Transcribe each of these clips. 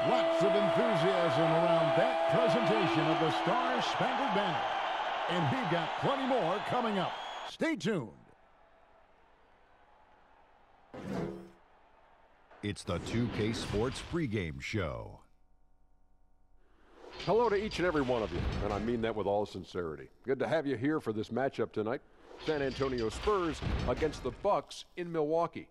Lots of enthusiasm around that presentation of the Star-Spangled Banner. And we've got plenty more coming up. Stay tuned. It's the 2K Sports pregame show. Hello to each and every one of you, and I mean that with all sincerity. Good to have you here for this matchup tonight. San Antonio Spurs against the Bucks in Milwaukee.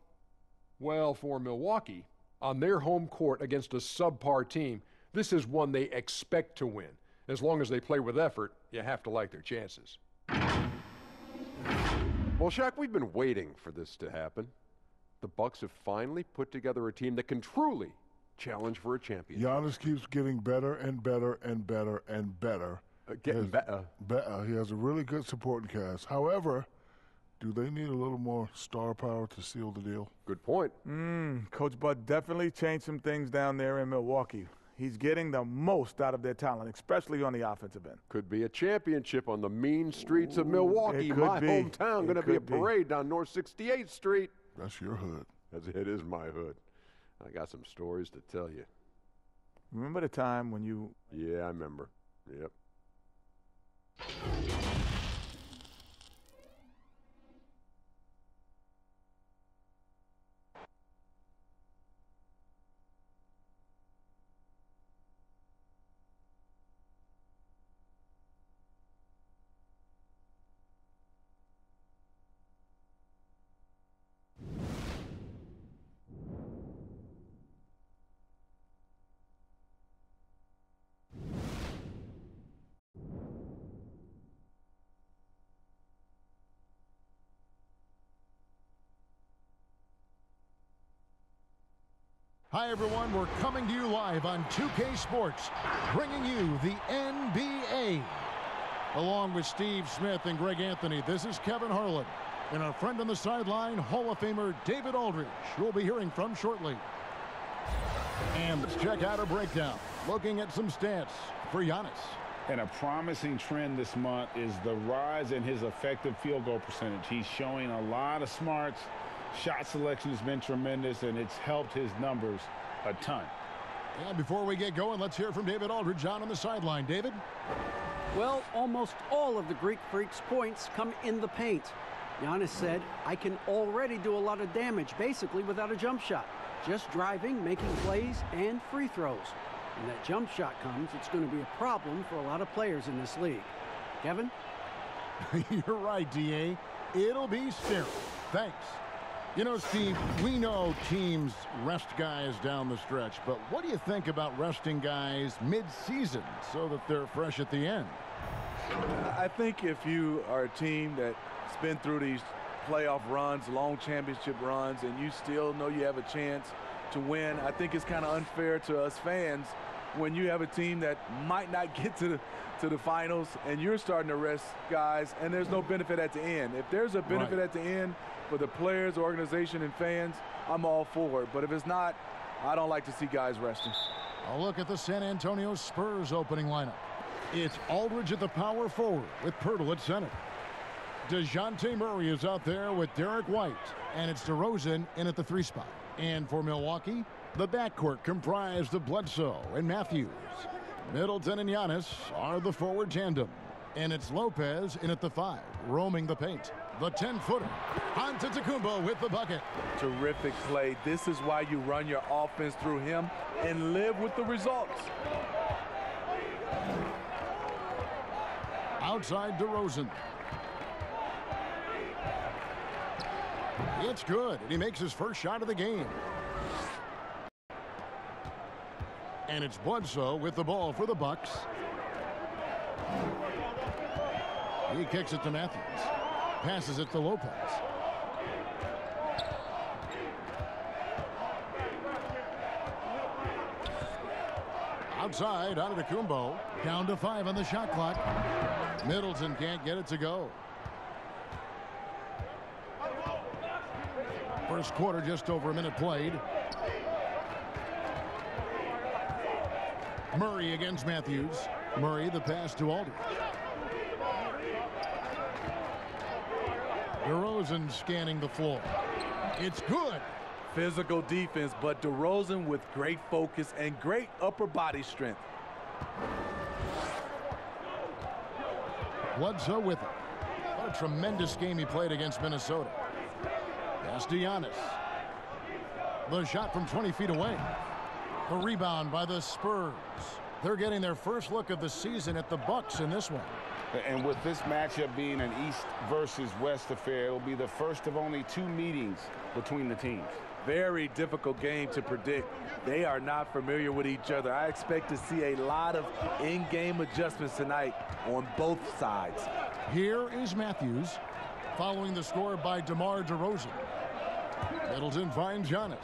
Well, for Milwaukee, on their home court against a subpar team, this is one they expect to win. As long as they play with effort, you have to like their chances. Well, Shaq, we've been waiting for this to happen. The Bucks have finally put together a team that can truly challenge for a championship. Giannis keeps getting better and better and better and better. Getting better. He has a really good supporting cast. However, do they need a little more star power to seal the deal? Good point. Coach Bud definitely changed some things down there in Milwaukee. He's getting the most out of their talent, especially on the offensive end. Could be a championship on the mean streets of Milwaukee, my hometown. Going to be a parade down North 68th Street. That's your hood. It is my hood. I got some stories to tell you. Remember the time when you... Yeah, I remember. Yep. Hi, everyone. We're coming to you live on 2K Sports, bringing you the NBA. Along with Steve Smith and Greg Anthony, this is Kevin Harlan. And our friend on the sideline, Hall of Famer David Aldridge, who we'll be hearing from shortly. And let's check out our breakdown, looking at some stats for Giannis. And a promising trend this month is the rise in his effective field goal percentage. He's showing a lot of smarts. Shot selection has been tremendous, and it's helped his numbers a ton. And before we get going, let's hear from David Aldridge on the sideline. David? Well, almost all of the Greek Freak's points come in the paint. Giannis said, I can already do a lot of damage, basically without a jump shot. Just driving, making plays, and free throws. When that jump shot comes, it's going to be a problem for a lot of players in this league. Kevin? You're right, D.A. It'll be scary. Thanks. You know, Steve, we know teams rest guys down the stretch, but what do you think about resting guys mid-season so that they're fresh at the end? I think if you are a team that's been through these playoff runs, long championship runs, and you still know you have a chance to win, I think it's kind of unfair to us fans when you have a team that might not get to the finals and you're starting to rest guys and there's no benefit at the end. If there's a benefit at the end for the players, organization, and fans, I'm all for it. But if it's not, I don't like to see guys resting. A look at the San Antonio Spurs opening lineup. It's Aldridge at the power forward with Pirtle at center. DeJounte Murray is out there with Derek White, and it's DeRozan in at the 3 spot. And for Milwaukee, the backcourt comprised of Bledsoe and Matthews. Middleton and Giannis are the forward tandem. And it's Lopez in at the 5, roaming the paint. The 10-footer. Antetokounmpo with the bucket. Terrific play. This is why you run your offense through him and live with the results. Outside DeRozan. It's good, and he makes his first shot of the game. And it's Bledsoe with the ball for the Bucks. He kicks it to Matthews. Passes it to Lopez. Outside, Antetokounmpo. Down to 5 on the shot clock. Middleton can't get it to go. First quarter, just over a minute played. Murray against Matthews. Murray, the pass to Aldridge. DeRozan scanning the floor. It's good. Physical defense, but DeRozan with great focus and great upper body strength. Bledsoe with it. What a tremendous game he played against Minnesota. Pass to Giannis. The shot from 20 feet away. The rebound by the Spurs. They're getting their first look of the season at the Bucks in this one. And with this matchup being an East versus West affair, it will be the first of only 2 meetings between the teams. Very difficult game to predict. They are not familiar with each other. I expect to see a lot of in-game adjustments tonight on both sides. Here is Matthews, following the score by DeMar DeRozan. Middleton finds Giannis.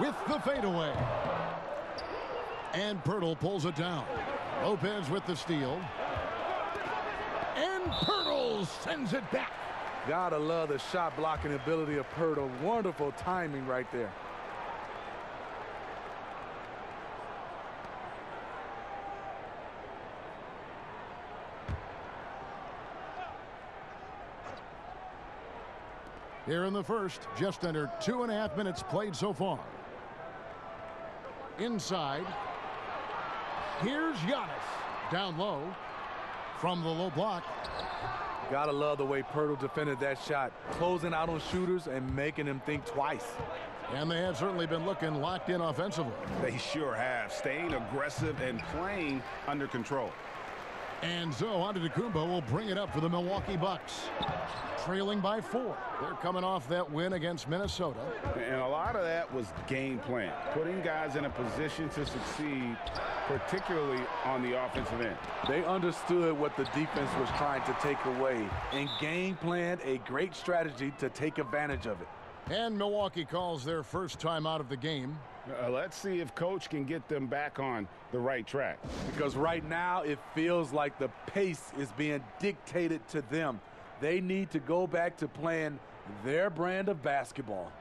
With the fadeaway. And Pirtle pulls it down. Lopez with the steal. And Pirtle sends it back. Gotta love the shot blocking ability of Pirtle. Wonderful timing right there. Here in the first, just under 2.5 minutes played so far. Inside. Here's Giannis. Down low. From the low block. Gotta love the way Pirtle defended that shot. Closing out on shooters and making them think twice. And they have certainly been looking locked in offensively. They sure have. Staying aggressive and playing under control. And so Antetokounmpo will bring it up for the Milwaukee Bucks. Trailing by 4. They're coming off that win against Minnesota. And a lot of that was game plan. Putting guys in a position to succeed, particularly on the offensive end. They understood what the defense was trying to take away and game planned a great strategy to take advantage of it. And Milwaukee calls their first time out of the game. Let's see if Coach can get them back on the right track. Because right now it feels like the pace is being dictated to them. They need to go back to playing their brand of basketball.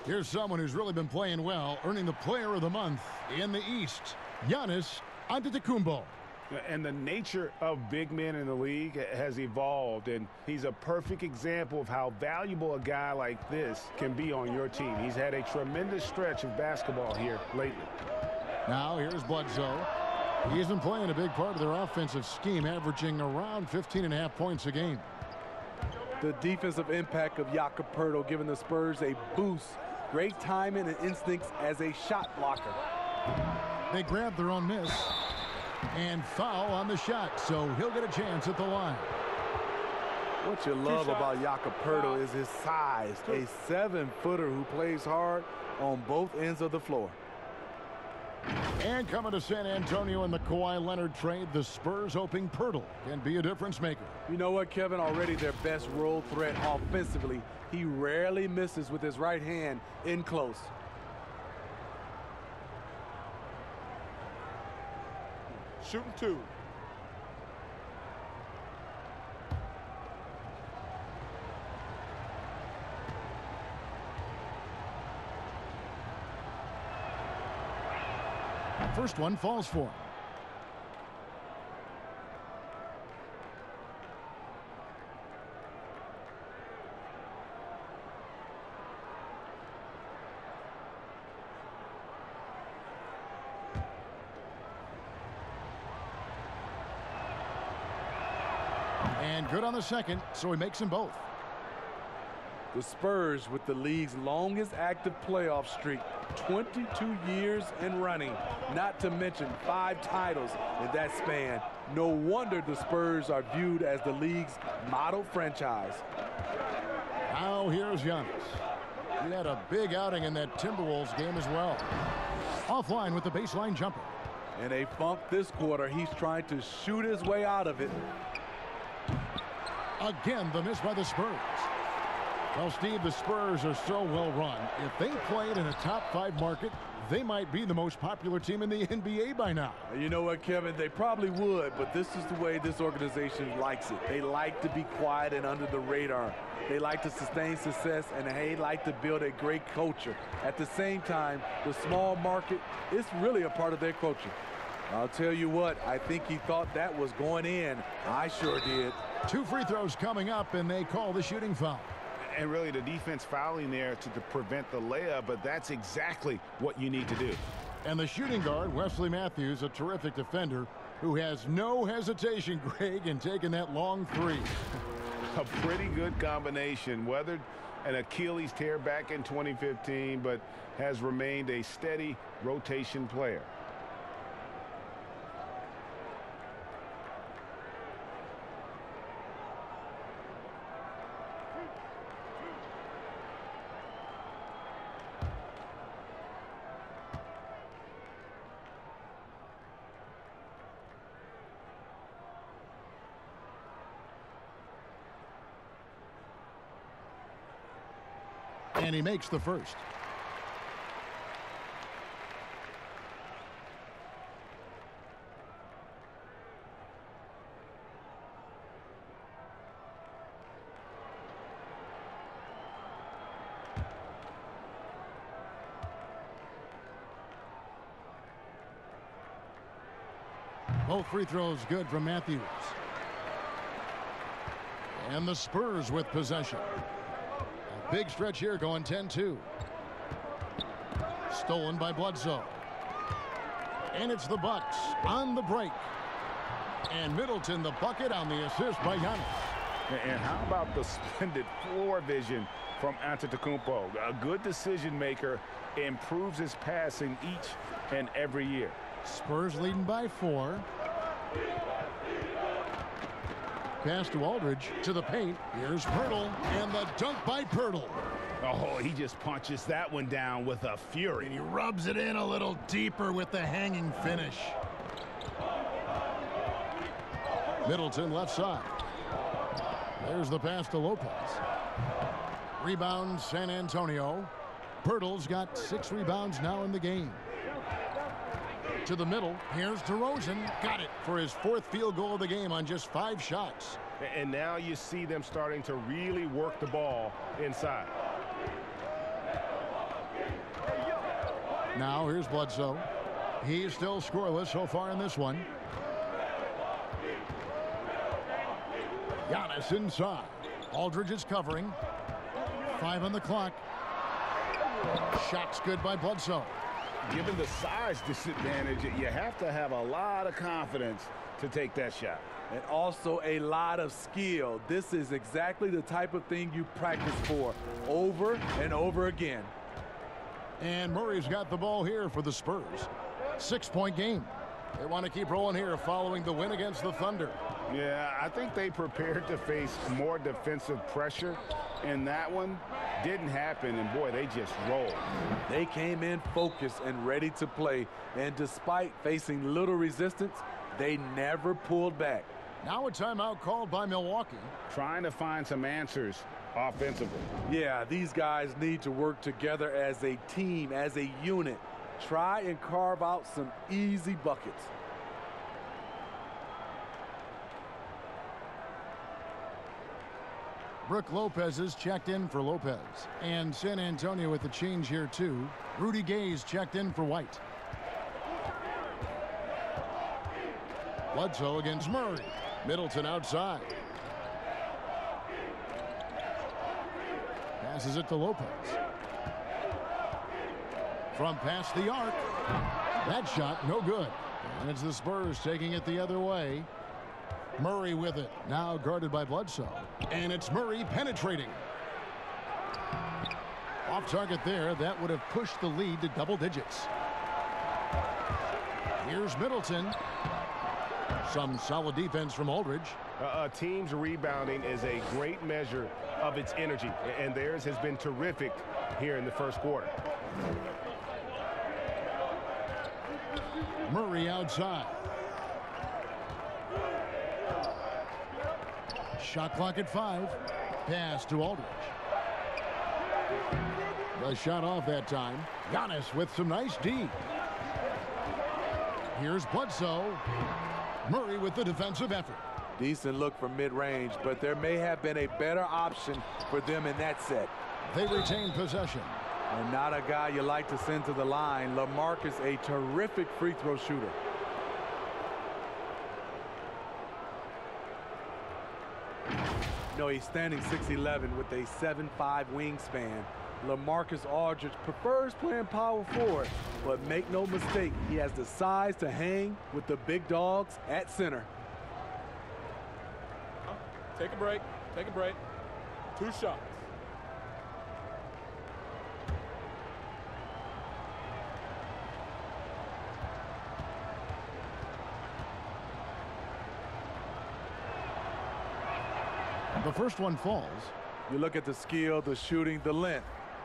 Here's someone who's really been playing well, earning the Player of the Month in the East. Giannis Antetokounmpo. And the nature of big men in the league has evolved, and he's a perfect example of how valuable a guy like this can be on your team. He's had a tremendous stretch of basketball here lately. Now here's Bledsoe. He isn't playing a big part of their offensive scheme, averaging around 15.5 points a game. The defensive impact of Jakob Pirtle giving the Spurs a boost. Great timing and instincts as a shot blocker. They grab their own miss. And foul on the shot, so he'll get a chance at the line. What you love about Jakob Pirtle is his size. A 7-footer who plays hard on both ends of the floor. And coming to San Antonio in the Kawhi Leonard trade, the Spurs hoping Pirtle can be a difference maker. You know what, Kevin? Already their best role threat offensively. He rarely misses with his right hand in close. Shooting 2. First one falls for him. And good on the second, so he makes them both. The Spurs with the league's longest active playoff streak, 22 years and running, not to mention 5 titles in that span. No wonder the Spurs are viewed as the league's model franchise. Now here's Giannis. He had a big outing in that Timberwolves game as well. Offline with the baseline jumper. In a funk this quarter, he's trying to shoot his way out of it. Again, the miss by the Spurs. Well, Steve, the Spurs are so well run. If they played in a top 5 market, they might be the most popular team in the NBA by now. You know what, Kevin? They probably would, but this is the way this organization likes it. They like to be quiet and under the radar. They like to sustain success, and they like to build a great culture. At the same time, the small market is really a part of their culture. I'll tell you what, I think he thought that was going in. I sure did. 2 free throws coming up, and they call the shooting foul. And really the defense fouling there to prevent the layup, but that's exactly what you need to do. And the shooting guard, Wesley Matthews, a terrific defender who has no hesitation, Greg, in taking that long 3. A pretty good combination. Weathered an Achilles tear back in 2015, but has remained a steady rotation player. And he makes the first. Both free throws good from Matthews. And the Spurs with possession. Big stretch here going 10-2. Stolen by Bledsoe. And it's the Bucks on the break. And Middleton the bucket on the assist by Giannis. And how about the splendid floor vision from Antetokounmpo? A good decision maker, improves his passing each and every year. Spurs leading by 4. Pass to Aldridge, to the paint. Here's Pirtle, and the dunk by Pirtle. Oh, he just punches that one down with a fury. And he rubs it in a little deeper with the hanging finish. Middleton left side. There's the pass to Lopez. Rebound San Antonio. Pirtle's got 6 rebounds now in the game. To the middle. Here's DeRozan. Got it for his 4th field goal of the game on just 5 shots. And now you see them starting to really work the ball inside. Now here's Bledsoe. He's still scoreless so far in this one. Giannis inside. Aldridge is covering. 5 on the clock. Shot's good by Bledsoe. Given the size disadvantage, you have to have a lot of confidence to take that shot. And also a lot of skill. This is exactly the type of thing you practice for over and over again. And Murray's got the ball here for the Spurs. 6-point game. They want to keep rolling here following the win against the Thunder. Yeah, I think they prepared to face more defensive pressure, and that one didn't happen, and boy, they just rolled. They came in focused and ready to play, and despite facing little resistance, they never pulled back. Now a timeout called by Milwaukee. Trying to find some answers offensively. Yeah, these guys need to work together as a team, as a unit. Try and carve out some easy buckets. Brook Lopez is checked in for Lopez. And San Antonio with the change here too. Rudy Gay's checked in for White. Bledsoe against Murray. Middleton outside. Passes it to Lopez. From past the arc. That shot no good. And it's the Spurs taking it the other way. Murray with it. Now guarded by Bledsoe. And it's Murray penetrating. Off target there. That would have pushed the lead to double digits. Here's Middleton. Some solid defense from Aldridge. A team's rebounding is a great measure of its energy, and theirs has been terrific here in the first quarter. Murray outside. Shot clock at 5. Pass to Aldridge. The shot off that time. Giannis with some nice D. Here's Bledsoe. Murray with the defensive effort. Decent look from mid-range, but there may have been a better option for them in that set. They retain possession. And not a guy you like to send to the line. LaMarcus, a terrific free throw shooter. No, he's standing 6'11" with a 7'5" wingspan. LaMarcus Aldridge prefers playing power forward, but make no mistake, he has the size to hang with the big dogs at center. Take a break. Take a break. 2 shots. The first one falls. You look at the skill, the shooting, the length.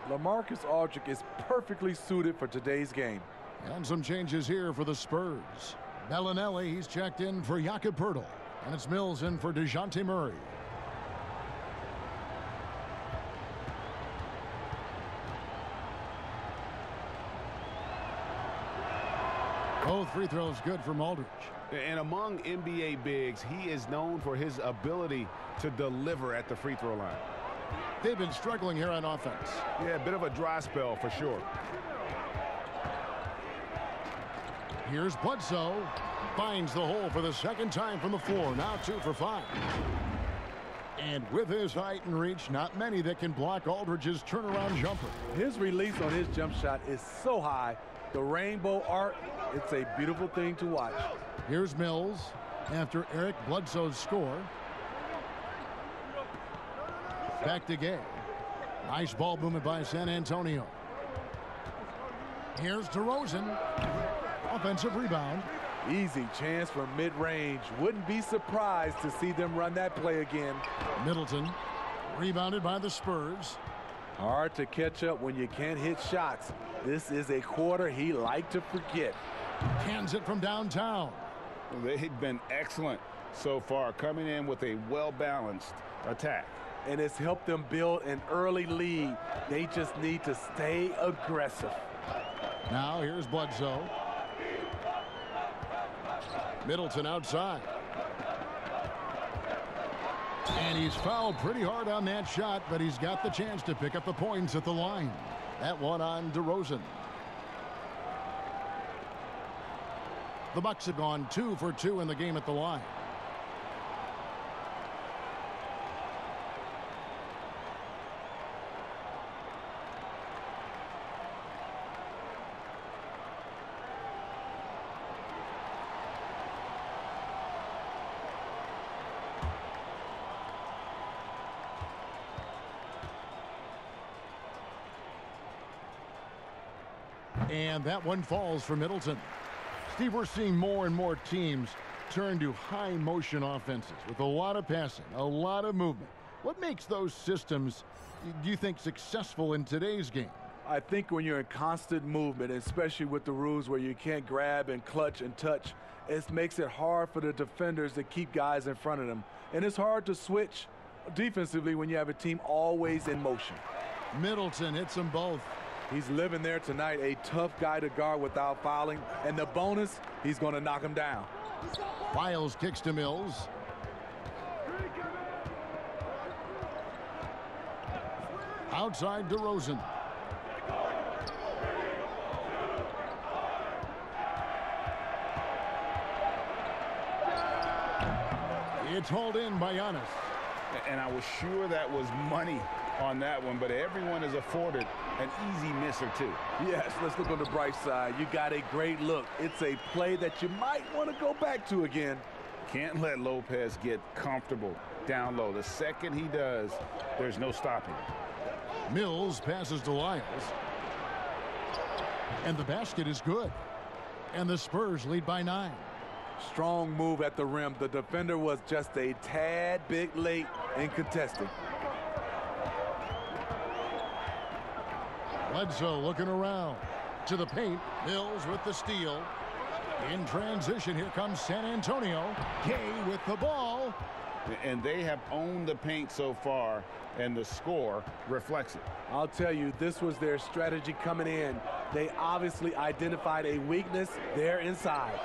LaMarcus Aldridge is perfectly suited for today's game. And some changes here for the Spurs. Bellinelli, he's checked in for Jakob Poeltl. And it's Mills in for DeJounte Murray. Both free throws good from Aldridge. And among NBA bigs, he is known for his ability to deliver at the free throw line. They've been struggling here on offense. Yeah, a bit of a dry spell for sure. Here's Bledsoe. Finds the hole for the second time from the floor. Now 2 for 5. And with his height and reach, not many that can block Aldridge's turnaround jumper. His release on his jump shot is so high. The rainbow arc, it's a beautiful thing to watch. Here's Mills after Eric Bledsoe's score. Back to Gay. Nice ball movement by San Antonio. Here's DeRozan. Offensive rebound. Easy chance from mid-range. Wouldn't be surprised to see them run that play again. Middleton. Rebounded by the Spurs. Hard to catch up when you can't hit shots. This is a quarter he liked to forget. Cans it from downtown. They've been excellent so far, coming in with a well-balanced attack. And it's helped them build an early lead. They just need to stay aggressive. Now here's Bledsoe. Middleton outside. And he's fouled pretty hard on that shot, but he's got the chance to pick up the points at the line. That one on DeRozan. The Bucks have gone 2 for 2 in the game at the line. And that one falls for Middleton. Steve, we're seeing more and more teams turn to high motion offenses with a lot of passing, a lot of movement. What makes those systems, do you think, successful in today's game? I think when you're in constant movement, especially with the rules where you can't grab and clutch and touch, it makes it hard for the defenders to keep guys in front of them. And it's hard to switch defensively when you have a team always in motion. Middleton hits them both. He's living there tonight, a tough guy to guard without fouling. And the bonus, he's going to knock him down. Files kicks to Mills. Outside DeRozan. It's hauled in by Giannis. And I was sure that was money on that one, but everyone is afforded an easy miss or two. Yes, let's look on the bright side. You got a great look. It's a play that you might want to go back to again. Can't let Lopez get comfortable down low. The second he does, there's no stopping. Mills passes to Lyles. And the basket is good. And the Spurs lead by 9. Strong move at the rim. The defender was just a tad bit late in contesting. Bledsoe looking around to the paint. Mills with the steal. In transition, here comes San Antonio. Gay with the ball. And they have owned the paint so far, and the score reflects it. I'll tell you, this was their strategy coming in. They obviously identified a weakness there inside.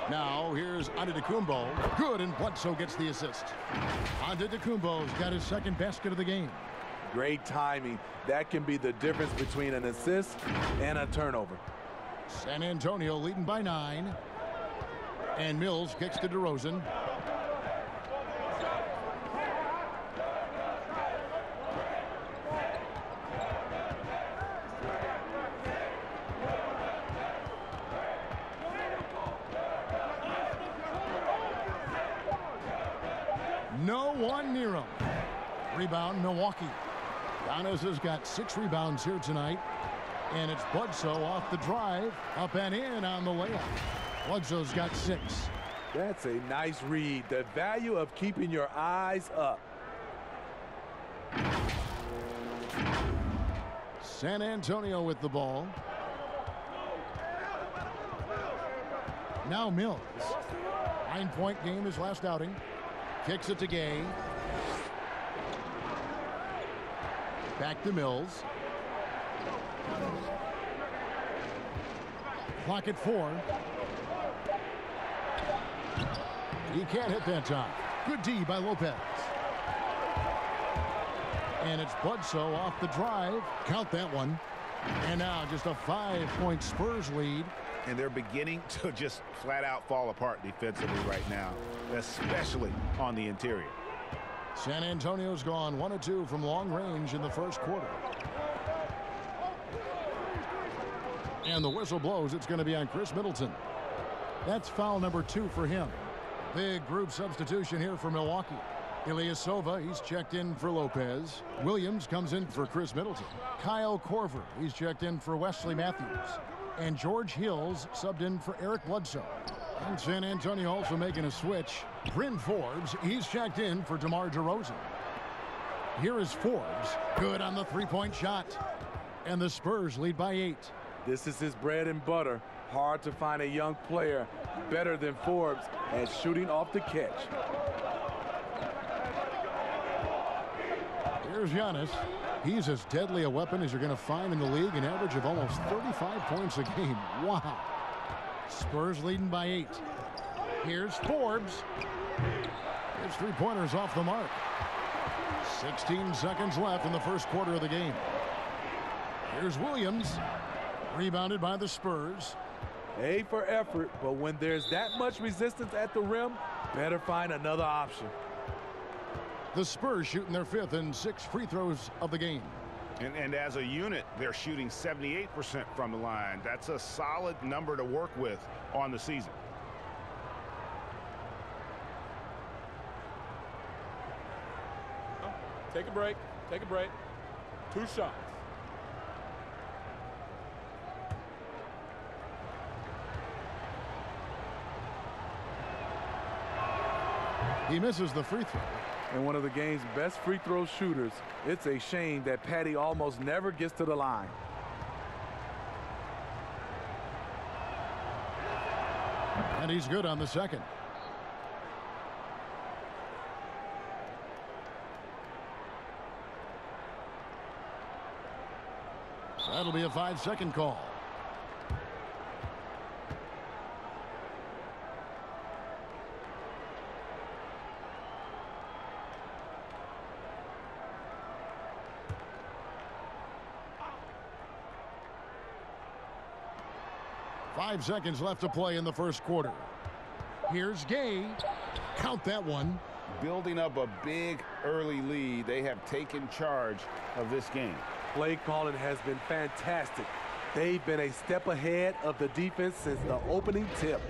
Now here's Antetokounmpo. Good, and Bledsoe gets the assist. Antetokounmpo's got his second basket of the game. Great timing. That can be the difference between an assist and a turnover. San Antonio leading by 9. And Mills kicks to DeRozan. No one near him. Rebound, Milwaukee. Giannis has got 6 rebounds here tonight. And it's Bledsoe off the drive, up and in on the layup. Bledsoe's got 6. That's a nice read. The value of keeping your eyes up. San Antonio with the ball. Now Mills. 9-point game his last outing. Kicks it to Gay. Back to Mills. Clock at 4. He can't hit that time. Good D by Lopez. And it's Bledsoe off the drive. Count that one. And now just a 5-point Spurs lead. And they're beginning to just flat out fall apart defensively right now, especially on the interior. San Antonio's gone 1 of 2 from long range in the first quarter. And the whistle blows. It's going to be on Chris Middleton. That's foul number 2 for him. Big group substitution here for Milwaukee. Ilyasova, he's checked in for Lopez. Williams comes in for Chris Middleton. Kyle Korver, he's checked in for Wesley Matthews. And George Hills subbed in for Eric Bledsoe. And San Antonio also making a switch. Bryn Forbes, he's checked in for DeMar DeRozan. Here is Forbes. Good on the 3-point shot. And the Spurs lead by 8. This is his bread and butter. Hard to find a young player better than Forbes at shooting off the catch. Here's Giannis. He's as deadly a weapon as you're going to find in the league, an average of almost 35 points a game. Wow. Spurs leading by 8. Here's Forbes. His 3-pointers off the mark. 16 seconds left in the first quarter of the game. Here's Williams. Rebounded by the Spurs. A for effort, but when there's that much resistance at the rim, better find another option. The Spurs shooting their 5th and 6 free throws of the game. And as a unit, they're shooting 78% from the line. That's a solid number to work with on the season. Take a break. Take a break. 2 shots. He misses the free throw. And one of the game's best free throw shooters. It's a shame that Patty almost never gets to the line. And he's good on the second. That'll be a 5-second call. Five seconds left to play in the first quarter. Here's Gay. Count that one. Building up a big early lead, they have taken charge of this game. Play calling has been fantastic. They've been a step ahead of the defense since the opening tip.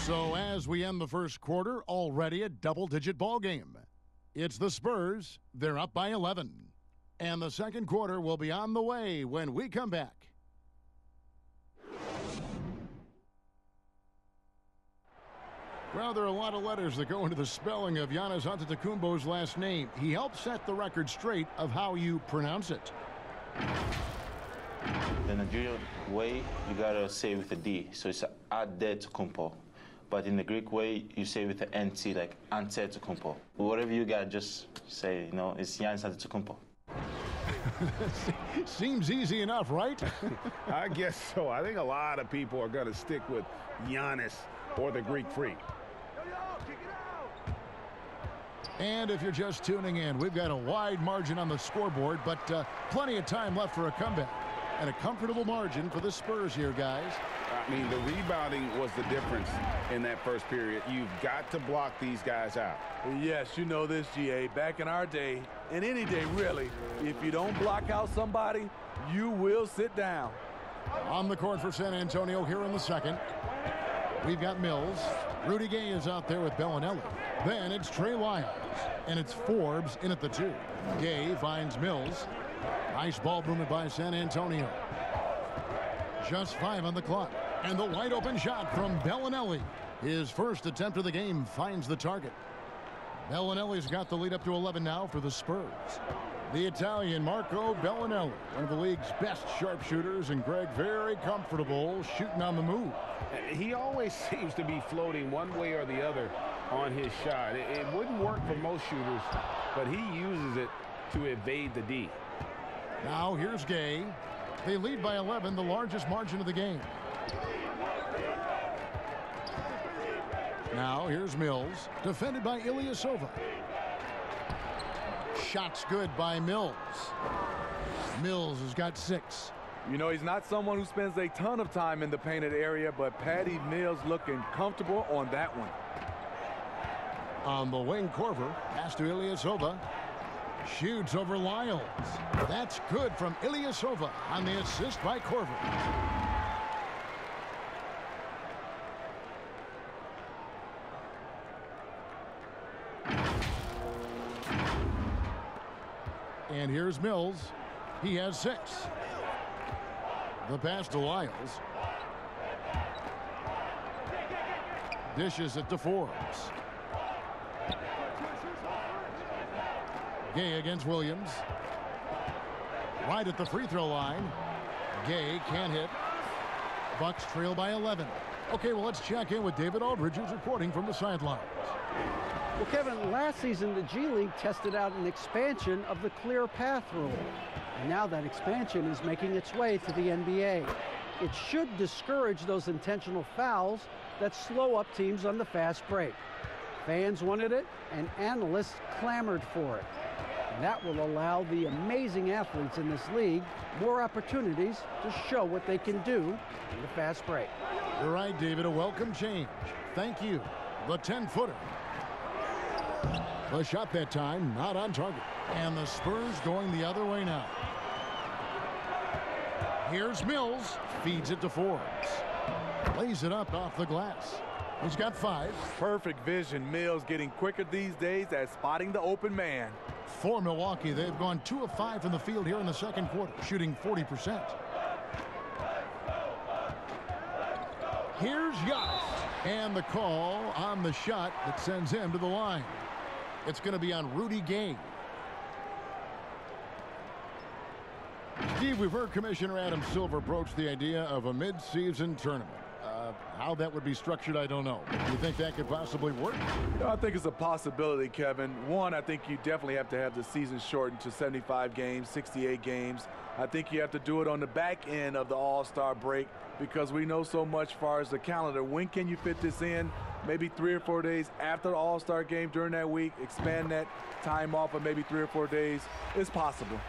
So as we end the first quarter, already a double-digit ball game. It's the Spurs. They're up by 11. And the second quarter will be on the way when we come back. Well, there are a lot of letters that go into the spelling of Giannis Antetokounmpo's last name. He helped set the record straight of how you pronounce it. The Nigerian way, you gotta say it with a D. So it's Antetokounmpo. but in the Greek way, you say with the NT, like Antetokounmpo. Whatever you got, just say, you know, it's Giannis Antetokounmpo. Seems easy enough, right? I guess so. I think a lot of people are going to stick with Giannis or the Greek Freak. And if you're just tuning in, we've got a wide margin on the scoreboard, but plenty of time left for a comeback. And a comfortable margin for the Spurs here, guys. I mean, the rebounding was the difference in that first period. You've got to block these guys out. Yes, you know this, GA. Back in our day, and any day really, if you don't block out somebody, you will sit down. On the court for San Antonio here in the second. We've got Mills. Rudy Gay is out there with Bellinelli. Then it's Trey Lyles. And it's Forbes in at the 2. Gay finds Mills. Nice ball movement by San Antonio. Just 5 on the clock. And the wide open shot from Bellinelli. His first attempt of the game finds the target. Bellinelli's got the lead up to 11 now for the Spurs. The Italian Marco Bellinelli, one of the league's best sharpshooters, and Greg very comfortable shooting on the move. He always seems to be floating one way or the other on his shot. It wouldn't work for most shooters, but he uses it to evade the D. Now here's Gay. They lead by 11, the largest margin of the game. Now here's Mills, defended by Ilyasova. Shot's good by Mills. Mills has got 6. You know, he's not someone who spends a ton of time in the painted area, but Patty Mills looking comfortable on that one. On the wing, Korver, pass to Ilyasova. Shoots over Lyles. That's good from Ilyasova on the assist by Korver. And here's Mills. He has 6. The pass to Lyles. Dishes it to Forbes. Gay against Williams. Right at the free throw line. Gay can't hit. Bucks trail by 11. Okay, well, let's check in with David Aldridge, who's reporting from the sidelines. Well, Kevin, last season the G League tested out an expansion of the clear path rule. And now that expansion is making its way to the NBA. It should discourage those intentional fouls that slow up teams on the fast break. Fans wanted it, and analysts clamored for it. And that will allow the amazing athletes in this league more opportunities to show what they can do in the fast break. You're right, David. A welcome change. Thank you. The 10-footer. The shot that time, not on target. And the Spurs going the other way now. Here's Mills. Feeds it to Forbes. Lays it up off the glass. He's got 5. Perfect vision. Mills getting quicker these days at spotting the open man. For Milwaukee, they've gone 2 of 5 from the field here in the second quarter, shooting 40%. Here's Giannis. And the call on the shot that sends him to the line. It's going to be on Rudy Gay. Steve, we've heard Commissioner Adam Silver broach the idea of a mid-season tournament. How that would be structured, I don't know. Do you think that could possibly work? I think it's a possibility, Kevin. One, I think you definitely have to have the season shortened to 75 games, 68 games. I think you have to do it on the back end of the All-Star break because we know so much as far as the calendar. When can you fit this in? Maybe 3 or 4 days after the All-Star game during that week. Expand that time off of maybe 3 or 4 days. It's possible.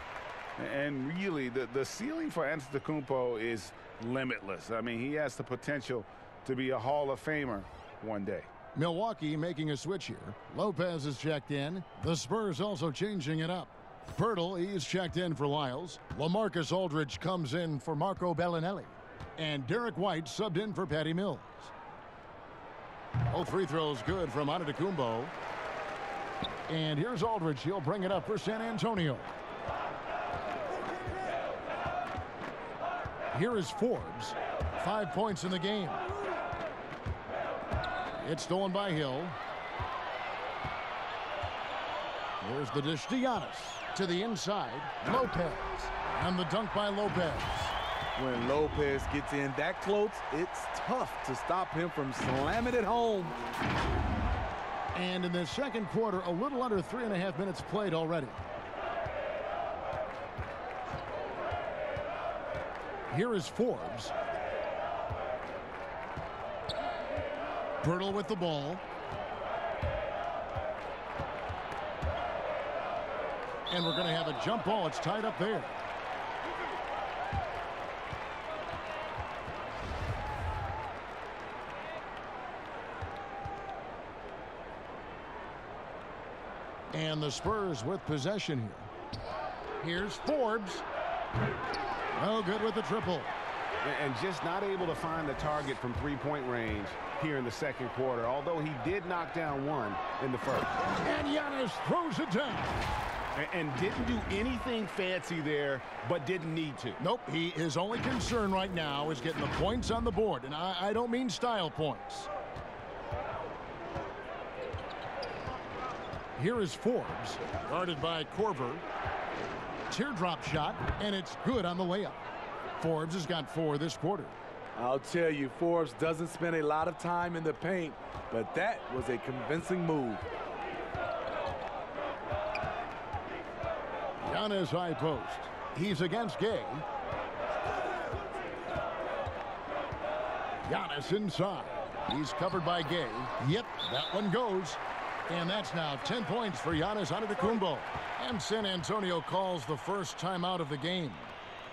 And really, the ceiling for Antetokounmpo is limitless. I mean, he has the potential to be a Hall of Famer one day. Milwaukee making a switch here. Lopez is checked in. The Spurs also changing it up. Pirtle, he's checked in for Lyles. LaMarcus Aldridge comes in for Marco Bellinelli. And Derek White subbed in for Patty Mills. Both free throws good from Antetokounmpo. And here's Aldridge. He'll bring it up for San Antonio. Here is Forbes. 5 points in the game. It's stolen by Hill. Here's the dish to Giannis. To the inside. Lopez. And the dunk by Lopez. When Lopez gets in that close, it's tough to stop him from slamming it home. And in the second quarter, a little under 3.5 minutes played already. Here is Forbes. Pirtle with the ball. And we're going to have a jump ball. It's tied up there. And the Spurs with possession here. Here's Forbes. No good with the triple. And just not able to find the target from three-point range here in the second quarter, although he did knock down one in the first. And Giannis throws it down. And didn't do anything fancy there, but didn't need to. Nope, his only concern right now is getting the points on the board. And I don't mean style points. Here is Forbes, guarded by Korver. Teardrop shot, and it's good on the layup. Forbes has got 4 this quarter. I'll tell you, Forbes doesn't spend a lot of time in the paint, but that was a convincing move. Giannis high post. He's against Gay. Giannis inside. He's covered by Gay. Yep, that one goes. And that's now 10 points for Giannis Antetokounmpo. And San Antonio calls the first timeout of the game.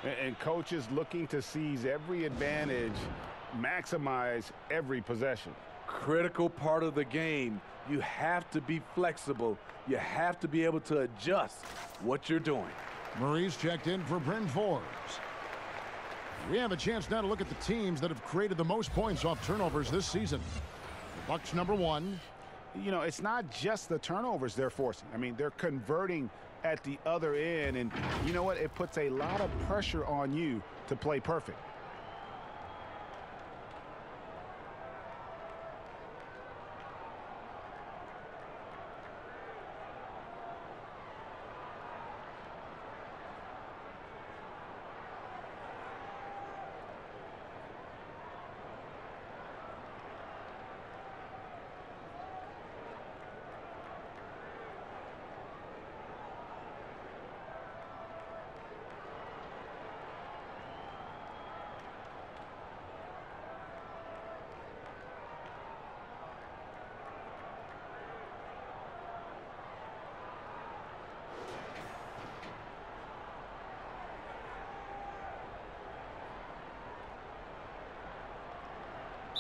And coaches looking to seize every advantage, maximize every possession. Critical part of the game. You have to be flexible. You have to be able to adjust what you're doing. Murray's checked in for Bryn Forbes. We have a chance now to look at the teams that have created the most points off turnovers this season. The Bucks number 1. You know, it's not just the turnovers they're forcing. I mean, they're converting at the other end, and you know what? It puts a lot of pressure on you to play perfect.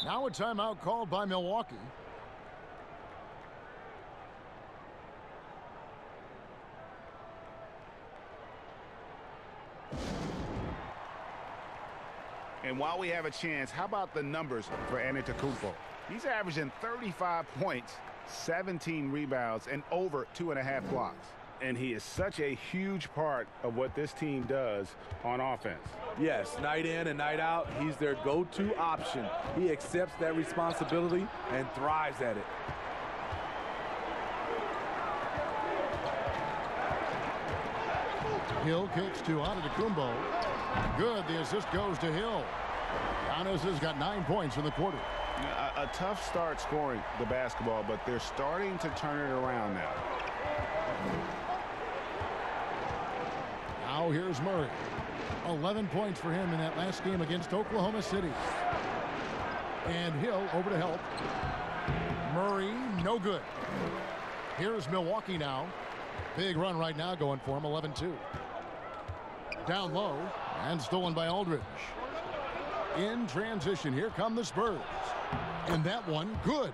Now a timeout called by Milwaukee. And while we have a chance, how about the numbers for Antetokounmpo? He's averaging 35 points, 17 rebounds, and over 2.5 blocks. And he is such a huge part of what this team does on offense. Yes, night in and night out, he's their go-to option. He accepts that responsibility and thrives at it. Hill kicks to Antetokounmpo. Good. The assist goes to Hill. Giannis has got 9 points in the quarter. A tough start scoring the basketball, but they're starting to turn it around now. Now here's Murray. 11 points for him in that last game against Oklahoma City. And Hill over to help. Murray, no good. Here's Milwaukee now. Big run right now going for him, 11-2. Down low, and stolen by Aldridge. In transition, here come the Spurs. And that one, good.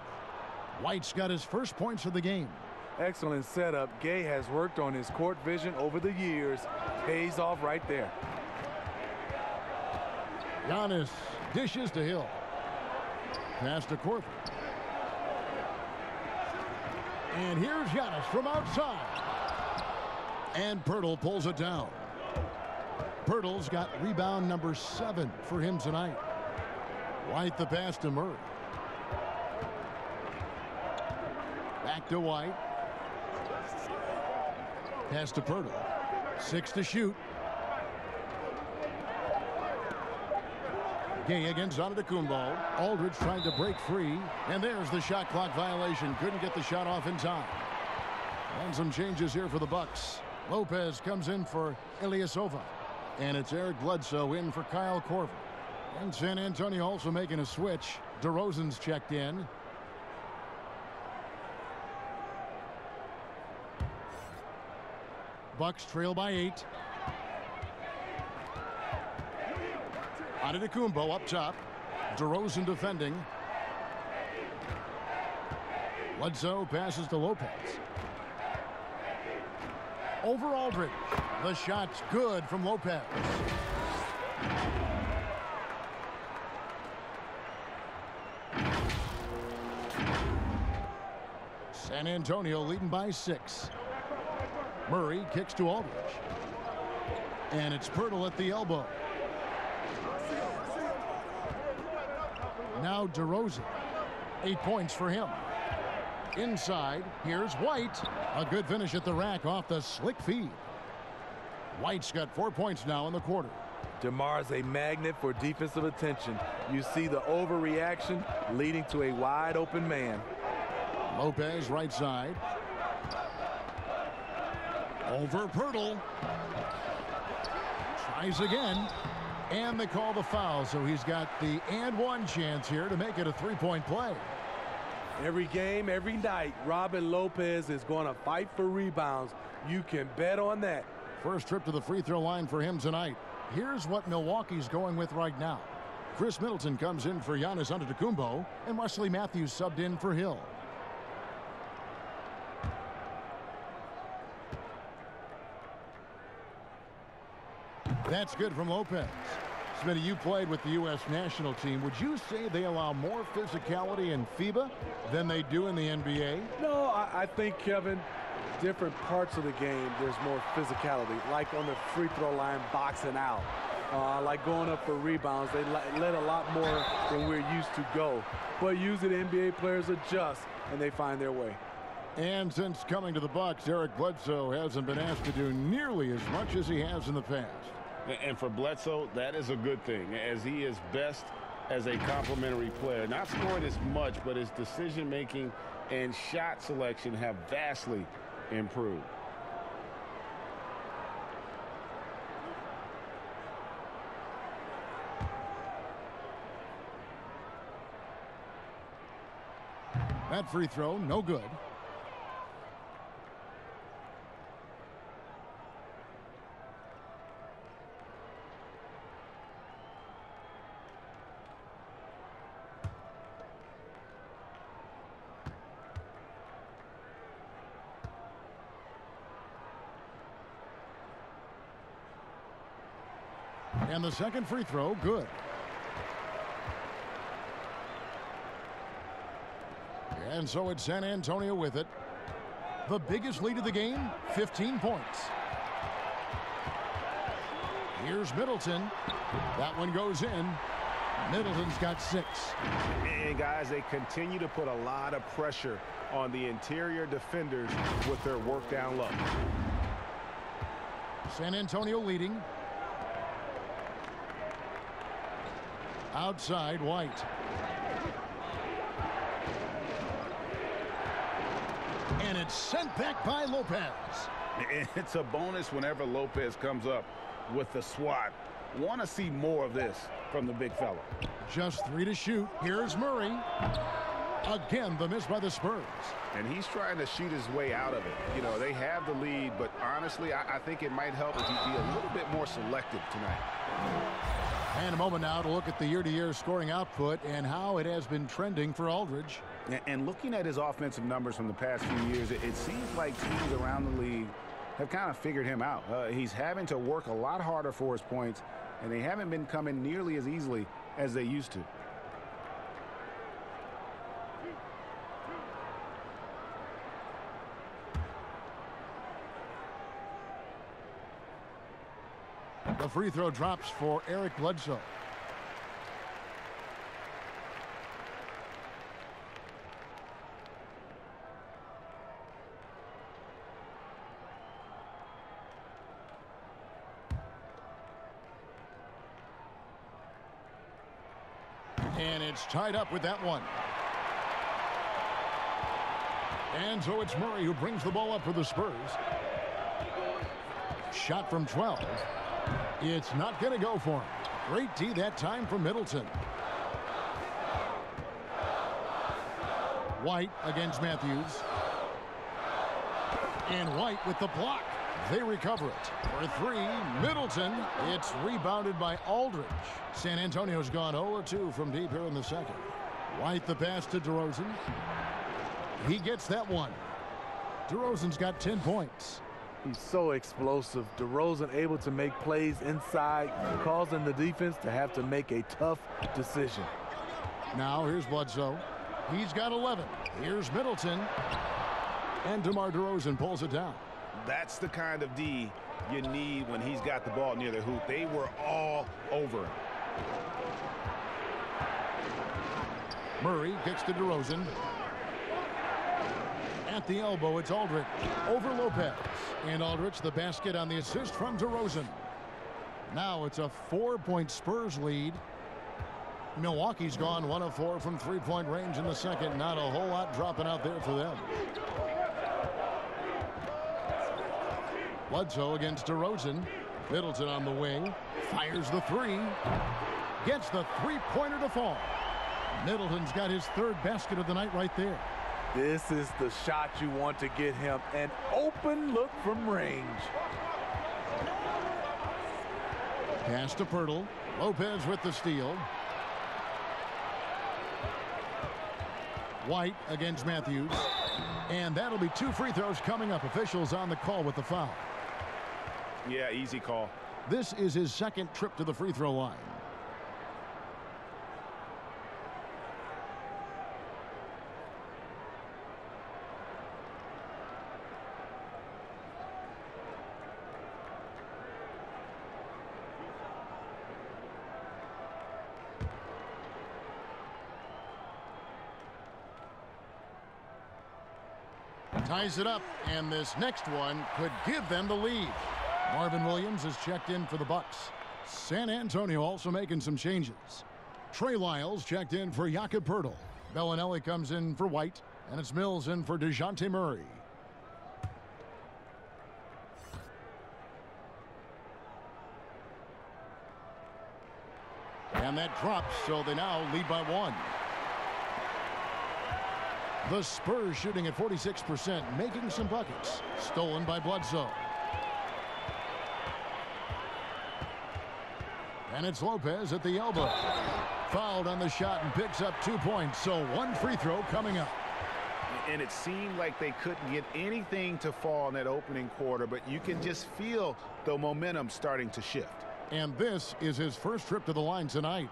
White's got his first points of the game. Excellent setup. Gay has worked on his court vision over the years. Pays off right there. Giannis dishes to Hill. Pass to Korver. And here's Giannis from outside. And Pirtle pulls it down. Pirtle's got rebound number 7 for him tonight. White the pass to Murray. Back to White. Pass to Pirtle. 6 to shoot. Gay against Antetokounmpo. Aldridge trying to break free. And there's the shot clock violation. Couldn't get the shot off in time. And some changes here for the Bucks. Lopez comes in for Ilyasova. And it's Eric Bledsoe in for Kyle Korver. And San Antonio also making a switch. DeRozan's checked in. Bucks trail by 8. Antetokounmpo up top. DeRozan defending. Bledsoe passes to Lopez. Over Aldridge. The shot's good from Lopez. San Antonio leading by 6. Murray kicks to Aldridge. And it's Pirtle at the elbow. Now DeRozan. 8 points for him. Inside, here's White. A good finish at the rack off the slick feed. White's got 4 points now in the quarter. DeMar's a magnet for defensive attention. You see the overreaction leading to a wide open man. Lopez right side. Over Pirtle. Tries again. And they call the foul, so he's got the and one chance here to make it a three-point play. Every game, every night, Robin Lopez is going to fight for rebounds. You can bet on that. First trip to the free throw line for him tonight. Here's what Milwaukee's going with right now. Chris Middleton comes in for Giannis Antetokounmpo, and Wesley Matthews subbed in for Hill. That's good from Lopez. Smitty, you played with the U.S. national team. Would you say they allow more physicality in FIBA than they do in the NBA? No, I think, Kevin, different parts of the game, there's more physicality. Like on the free throw line, boxing out. Like going up for rebounds, they let a lot more than we're used to go. But usually the NBA players adjust, and they find their way. And since coming to the Bucks, Eric Bledsoe hasn't been asked to do nearly as much as he has in the past. And for Bledsoe, that is a good thing, as he is best as a complementary player. Not scoring as much, but his decision-making and shot selection have vastly improved. That free throw, no good. And the second free throw, good. And so it's San Antonio with it. The biggest lead of the game, 15 points. Here's Middleton. That one goes in. Middleton's got 6. And guys, they continue to put a lot of pressure on the interior defenders with their work down low. San Antonio leading. Outside, White. And it's sent back by Lopez. It's a bonus whenever Lopez comes up with the swat. Want to see more of this from the big fella. Just 3 to shoot. Here's Murray. Again, the miss by the Spurs. And he's trying to shoot his way out of it. You know, they have the lead, but honestly, I think it might help if he be a little bit more selective tonight. And a moment now to look at the year-to-year scoring output and how it has been trending for Aldridge. And looking at his offensive numbers from the past few years, it seems like teams around the league have kind of figured him out. He's having to work a lot harder for his points, and they haven't been coming nearly as easily as they used to. The free throw drops for Eric Bledsoe. And it's tied up with that one. And so it's Murray who brings the ball up for the Spurs. Shot from 12. It's not going to go for him. Great D that time from Middleton. White against Matthews. And White with the block. They recover it. For three, Middleton. It's rebounded by Aldridge. San Antonio's gone 0-2 from deep here in the second. White the pass to DeRozan. He gets that one. DeRozan's got 10 points. He's so explosive. DeRozan able to make plays inside, causing the defense to have to make a tough decision. Now here's Bledsoe. He's got 11. Here's Middleton. And DeMar DeRozan pulls it down. That's the kind of D you need when he's got the ball near the hoop. They were all over him. Murray kicks to DeRozan. At the elbow, it's Aldridge over Lopez. And Aldridge the basket on the assist from DeRozan. Now it's a 4-point Spurs lead. Milwaukee's gone 1 of 4 from three-point range in the second. Not a whole lot dropping out there for them. Bledsoe against DeRozan. Middleton on the wing. Fires the three. Gets the three-pointer to fall. Middleton's got his third basket of the night right there. This is the shot you want to get him. An open look from range. Pass to Pirtle. Lopez with the steal. White against Matthews. And that'll be 2 free throws coming up. Officials on the call with the foul. Yeah, easy call. This is his second trip to the free throw line. Ties it up, and this next one could give them the lead. Marvin Williams has checked in for the Bucks. San Antonio also making some changes. Trey Lyles checked in for Jakob Poeltl. Bellinelli comes in for White, and it's Mills in for DeJounte Murray. And that drops, so they now lead by 1. The Spurs shooting at 46%, making some buckets. Stolen by Bledsoe. And it's Lopez at the elbow. Fouled on the shot and picks up 2 points, so 1 free throw coming up. And it seemed like they couldn't get anything to fall in that opening quarter, but you can just feel the momentum starting to shift. And this is his first trip to the line tonight.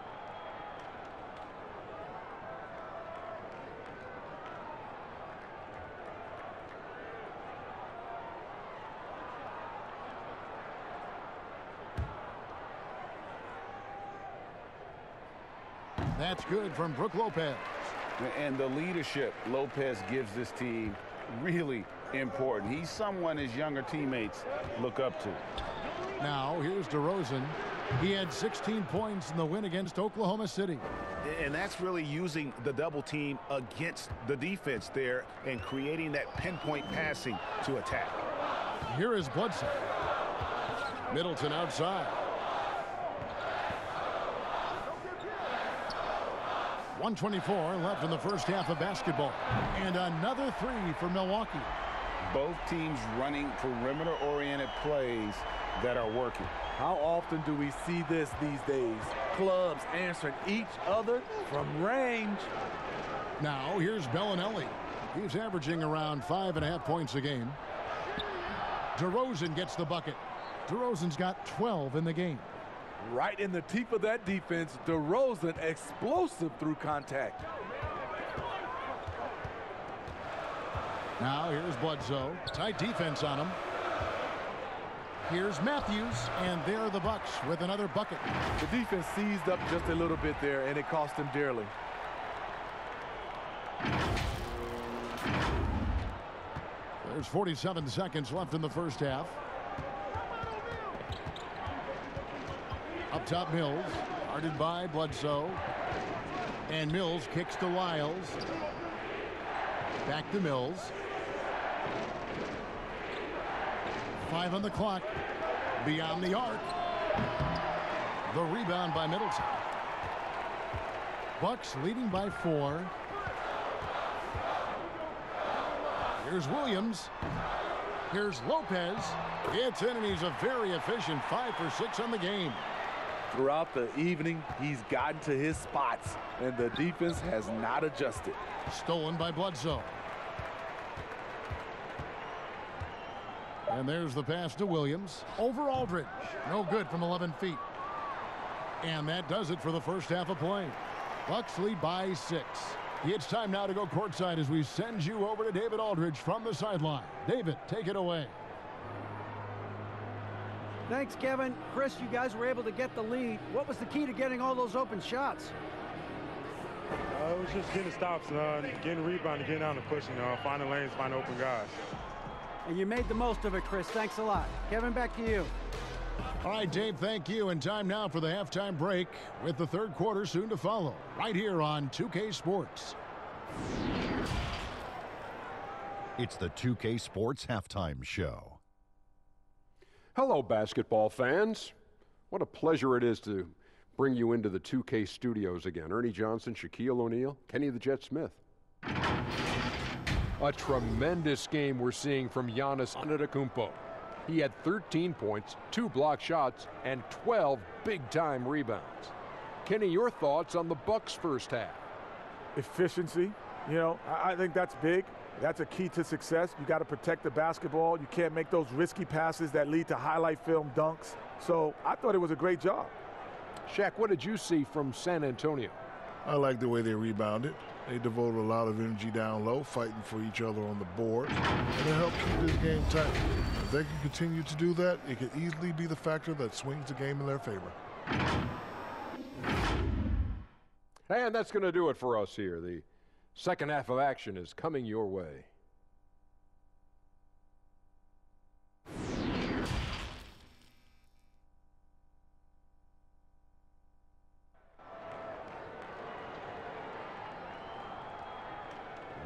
That's good from Brook Lopez. And the leadership Lopez gives this team really important. He's someone his younger teammates look up to. Now here's DeRozan. He had 16 points in the win against Oklahoma City. And that's really using the double team against the defense there and creating that pinpoint passing to attack. Here is Bledsoe. Middleton outside. 1:24 left in the first half of basketball. And another three for Milwaukee. Both teams running perimeter-oriented plays that are working. How often do we see this these days? Clubs answering each other from range. Now here's Bellinelli. He's averaging around 5.5 points a game. DeRozan gets the bucket. DeRozan's got 12 in the game. Right in the teeth of that defense, DeRozan explosive through contact. Now here's Bledsoe. Tight defense on him. Here's Matthews, and there are the Bucks with another bucket. The defense seized up just a little bit there, and it cost him dearly. There's 47 seconds left in the first half. Up top, Mills. Guarded by Bledsoe. And Mills kicks to Lyles. Back to Mills. 5 on the clock. Beyond the arc. The rebound by Middleton. Bucks leading by 4. Here's Williams. Here's Lopez. It's in, and he's a very efficient 5 for 6 on the game. Throughout the evening, he's gotten to his spots, and the defense has not adjusted. Stolen by Bledsoe. And there's the pass to Williams. Over Aldridge. No good from 11 feet. And that does it for the first half of play. Bucks lead by 6. It's time now to go courtside as we send you over to David Aldridge from the sideline. David, take it away. Thanks, Kevin. Chris, you guys were able to get the lead. What was the key to getting all those open shots? It was just getting stops, getting rebound, getting out and pushing, finding lanes, finding open guys. And you made the most of it, Chris. Thanks a lot. Kevin, back to you. All right, Dave, thank you. And time now for the halftime break with the third quarter soon to follow right here on 2K Sports. It's the 2K Sports Halftime Show. Hello, basketball fans. What a pleasure it is to bring you into the 2K studios again. Ernie Johnson, Shaquille O'Neal, Kenny the Jet Smith. A tremendous game we're seeing from Giannis Antetokounmpo. He had 13 points, 2 block shots, and 12 big-time rebounds. Kenny, your thoughts on the Bucks' first half? Efficiency, I think that's big. That's a key to success. You got to protect the basketball. You can't make those risky passes that lead to highlight film dunks. So I thought it was a great job. Shaq, what did you see from San Antonio? I like the way they rebounded. They devoted a lot of energy down low, fighting for each other on the board, and it helped keep this game tight. If they can continue to do that, it could easily be the factor that swings the game in their favor. And that's going to do it for us here. The second half of action is coming your way.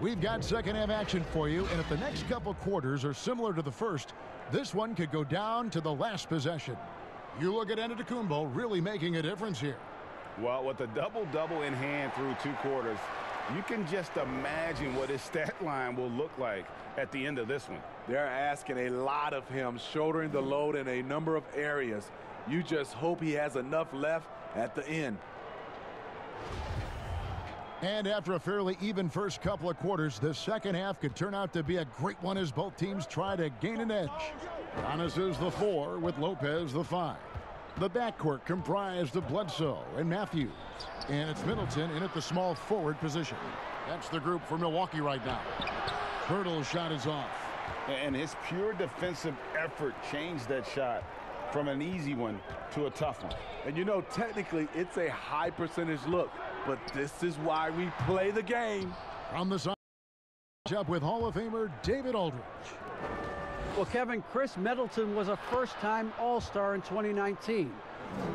We've got second half action for you, and if the next couple quarters are similar to the first, this one could go down to the last possession. You look at Antetokounmpo really making a difference here. Well, with a double-double in hand through 2 quarters, you can just imagine what his stat line will look like at the end of this one. They're asking a lot of him, shouldering the load in a number of areas. You just hope he has enough left at the end. And after a fairly even first couple of quarters, the second half could turn out to be a great one as both teams try to gain an edge. Giannis is the 4 with Lopez the 5. The backcourt comprised of Bledsoe and Matthews. And it's Middleton in at the small forward position. That's the group for Milwaukee right now. Hurdle's shot is off. And his pure defensive effort changed that shot from an easy one to a tough one. And technically, it's a high percentage look, but this is why we play the game. From the side, up with Hall of Famer David Aldridge. Well, Kevin, Chris Middleton was a first-time All-Star in 2019.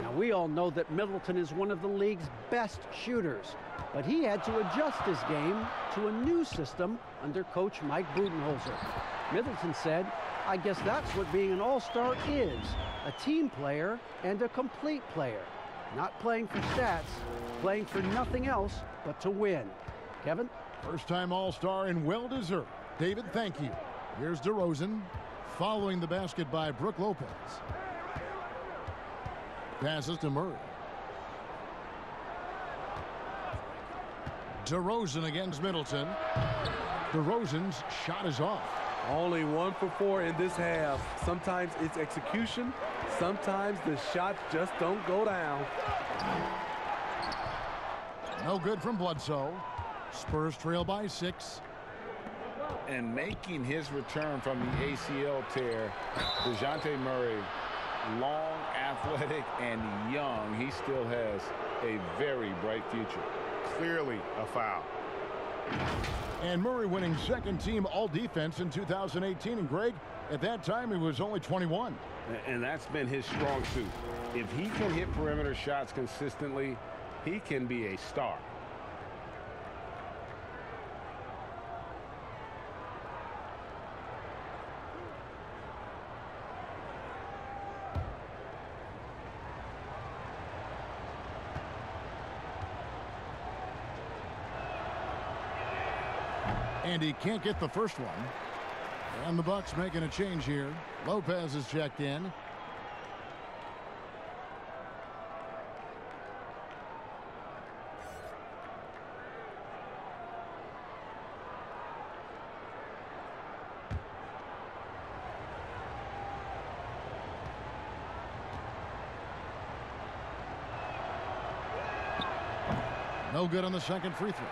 Now, we all know that Middleton is one of the league's best shooters, but he had to adjust his game to a new system under coach Mike Budenholzer. Middleton said, "I guess that's what being an All-Star is, a team player and a complete player. Not playing for stats, playing for nothing else but to win." Kevin? First-time All-Star and well-deserved. David, thank you. Here's DeRozan, following the basket by Brook Lopez. Passes to Murray. DeRozan against Middleton. DeRozan's shot is off. Only 1 for 4 in this half. Sometimes it's execution. Sometimes the shots just don't go down. No good from Bledsoe. Spurs trail by 6. And making his return from the ACL tear, DeJounte Murray, long, athletic, and young, he still has a very bright future. Clearly a foul. And Murray winning second team all-defense in 2018. And Greg, at that time, he was only 21. And that's been his strong suit. If he can hit perimeter shots consistently, he can be a star. And he can't get the first one. And the Bucks making a change here. Lopez is checked in. No good on the second free throw.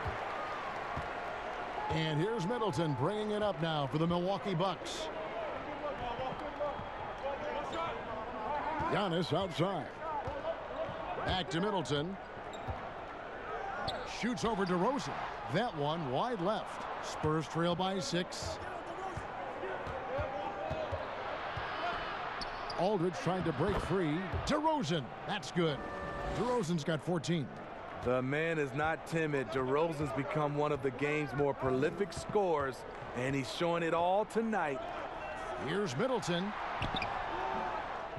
And here's Middleton bringing it up now for the Milwaukee Bucks. Giannis outside. Back to Middleton. Shoots over DeRozan. That one wide left. Spurs trail by 6. Aldridge trying to break free. DeRozan. That's good. DeRozan's got 14. The man is not timid. DeRozan's become one of the game's more prolific scorers, and he's showing it all tonight. Here's Middleton.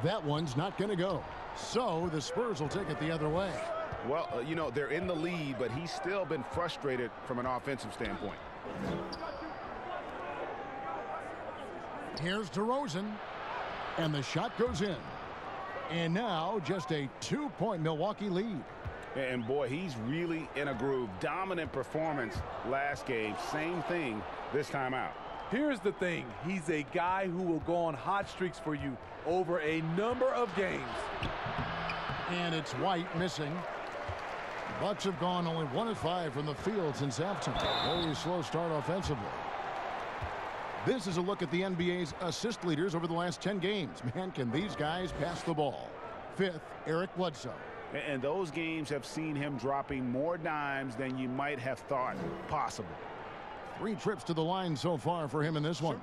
That one's not going to go. So the Spurs will take it the other way. Well, you know, they're in the lead, but he's still been frustrated from an offensive standpoint. Here's DeRozan. And the shot goes in. And now just a 2-point Milwaukee lead. And boy, he's really in a groove. Dominant performance last game. Same thing this time out. Here's the thing. He's a guy who will go on hot streaks for you over a number of games. And it's White missing. The Bucks have gone only 1 of 5 from the field since halftime. Very slow start offensively. This is a look at the NBA's assist leaders over the last 10 games. Man, can these guys pass the ball? 5th, Eric Bledsoe. And those games have seen him dropping more dimes than you might have thought possible. 3 trips to the line so far for him in this one.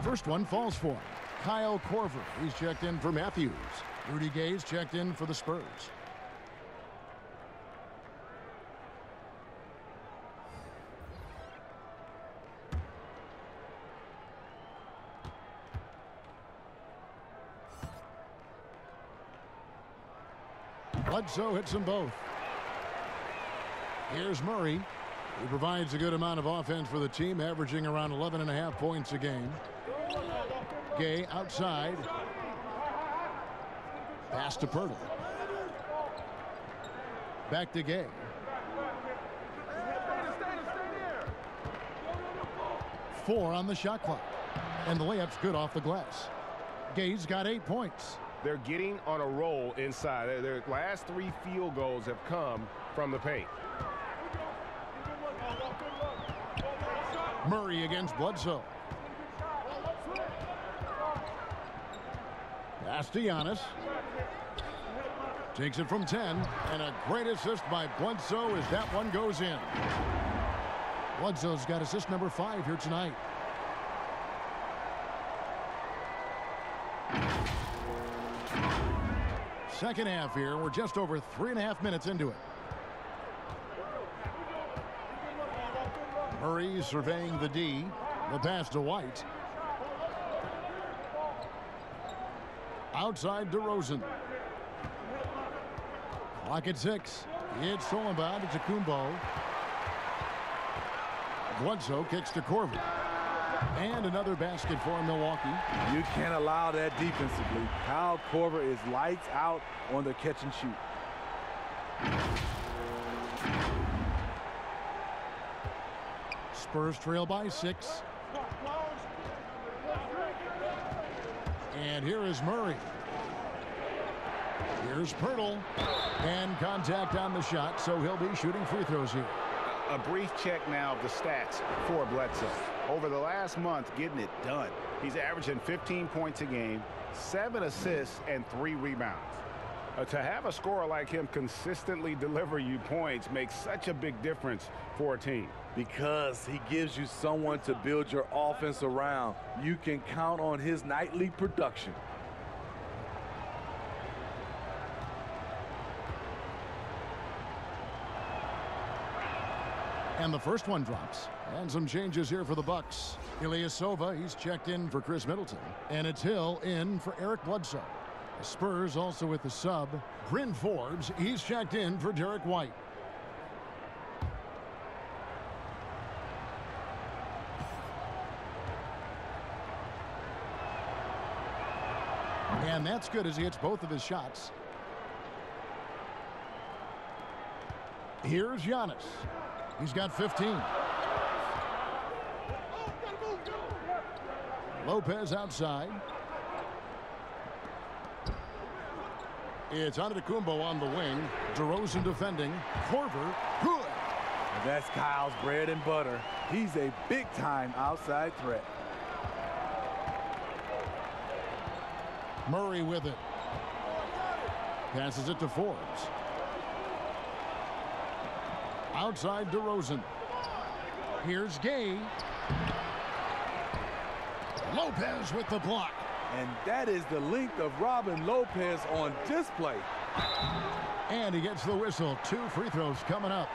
First one falls for him. Kyle Korver. He's checked in for Matthews. Rudy Gay's checked in for the Spurs. Bledsoe hits them both. Here's Murray. He provides a good amount of offense for the team, averaging around 11.5 points a game. Gay outside. Pass to Pirtle. Back to Gay. Four on the shot clock. And the layup's good off the glass. Gay's got 8 points. They're getting on a roll inside. Their last 3 field goals have come from the paint. Murray against Bledsoe. Pass to Giannis. Takes it from 10. And a great assist by Bledsoe as that one goes in. Bledsoe's got assist number 5 here tonight. Second half here. We're just over 3.5 minutes into it. Murray surveying the D. The pass to White. Outside DeRozan. Clock at 6. It's stolen by Kumbo. Bledsoe kicks to Korver. And another basket for Milwaukee. You can't allow that defensively. Kyle Korver is lights out on the catch and shoot. Spurs trail by 6. And here is Murray. Here's Pirtle. And contact on the shot, so he'll be shooting free throws here. A brief check now of the stats for Bledsoe. Over the last month, getting it done. He's averaging 15 points a game, 7 assists, and 3 rebounds. To have a scorer like him consistently deliver you points makes such a big difference for a team. Because he gives you someone to build your offense around. You can count on his nightly production. And And the first one drops. And some changes here for the Bucks. Ilyasova, he's checked in for Chris Middleton. And it's Hill in for Eric Bledsoe. The Spurs also with the sub. Bryn Forbes, he's checked in for Derek White. And that's good as he hits both of his shots. Here's Giannis. He's got 15. Lopez outside. It's Antetokounmpo on the wing. DeRozan defending. Korver, good. That's Kyle's bread and butter. He's a big-time outside threat. Murray with it. Passes it to Forbes. Outside DeRozan. Here's Gay. Lopez with the block. And that is the length of Robin Lopez on display. And he gets the whistle. 2 free throws coming up.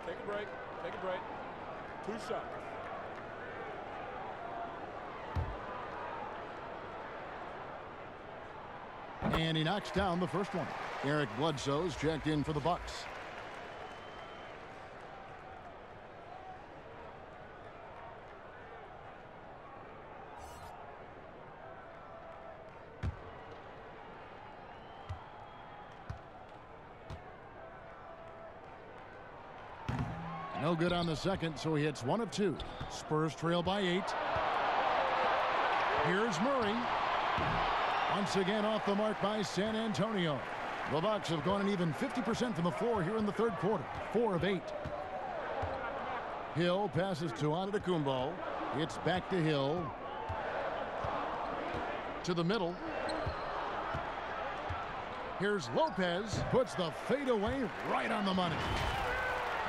Take a break. Take a break. 2 shots. And he knocks down the first one. Eric Bledsoe's checked in for the Bucks. No good on the second, so he hits 1 of 2. Spurs trail by 8. Here's Murray. Once again off the mark by San Antonio. The Bucks have gone an even 50% from the floor here in the third quarter. 4 of 8. Hill passes to Antetokounmpo. It's back to Hill. To the middle. Here's Lopez. Puts the fadeaway right on the money.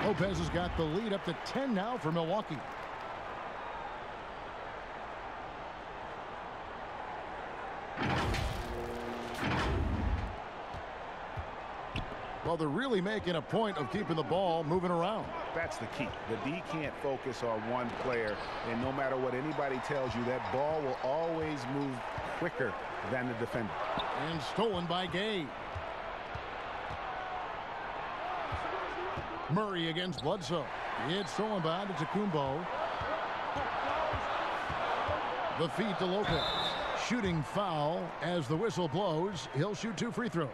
Lopez has got the lead up to 10 now for Milwaukee. Well, they're really making a point of keeping the ball moving around. That's the key. The D can't focus on one player, and no matter what anybody tells you, that ball will always move quicker than the defender. And stolen by Gay. Murray against Bledsoe. It's stolen by Antetokounmpo. The feed to Lopez. Shooting foul as the whistle blows. He'll shoot 2 free throws.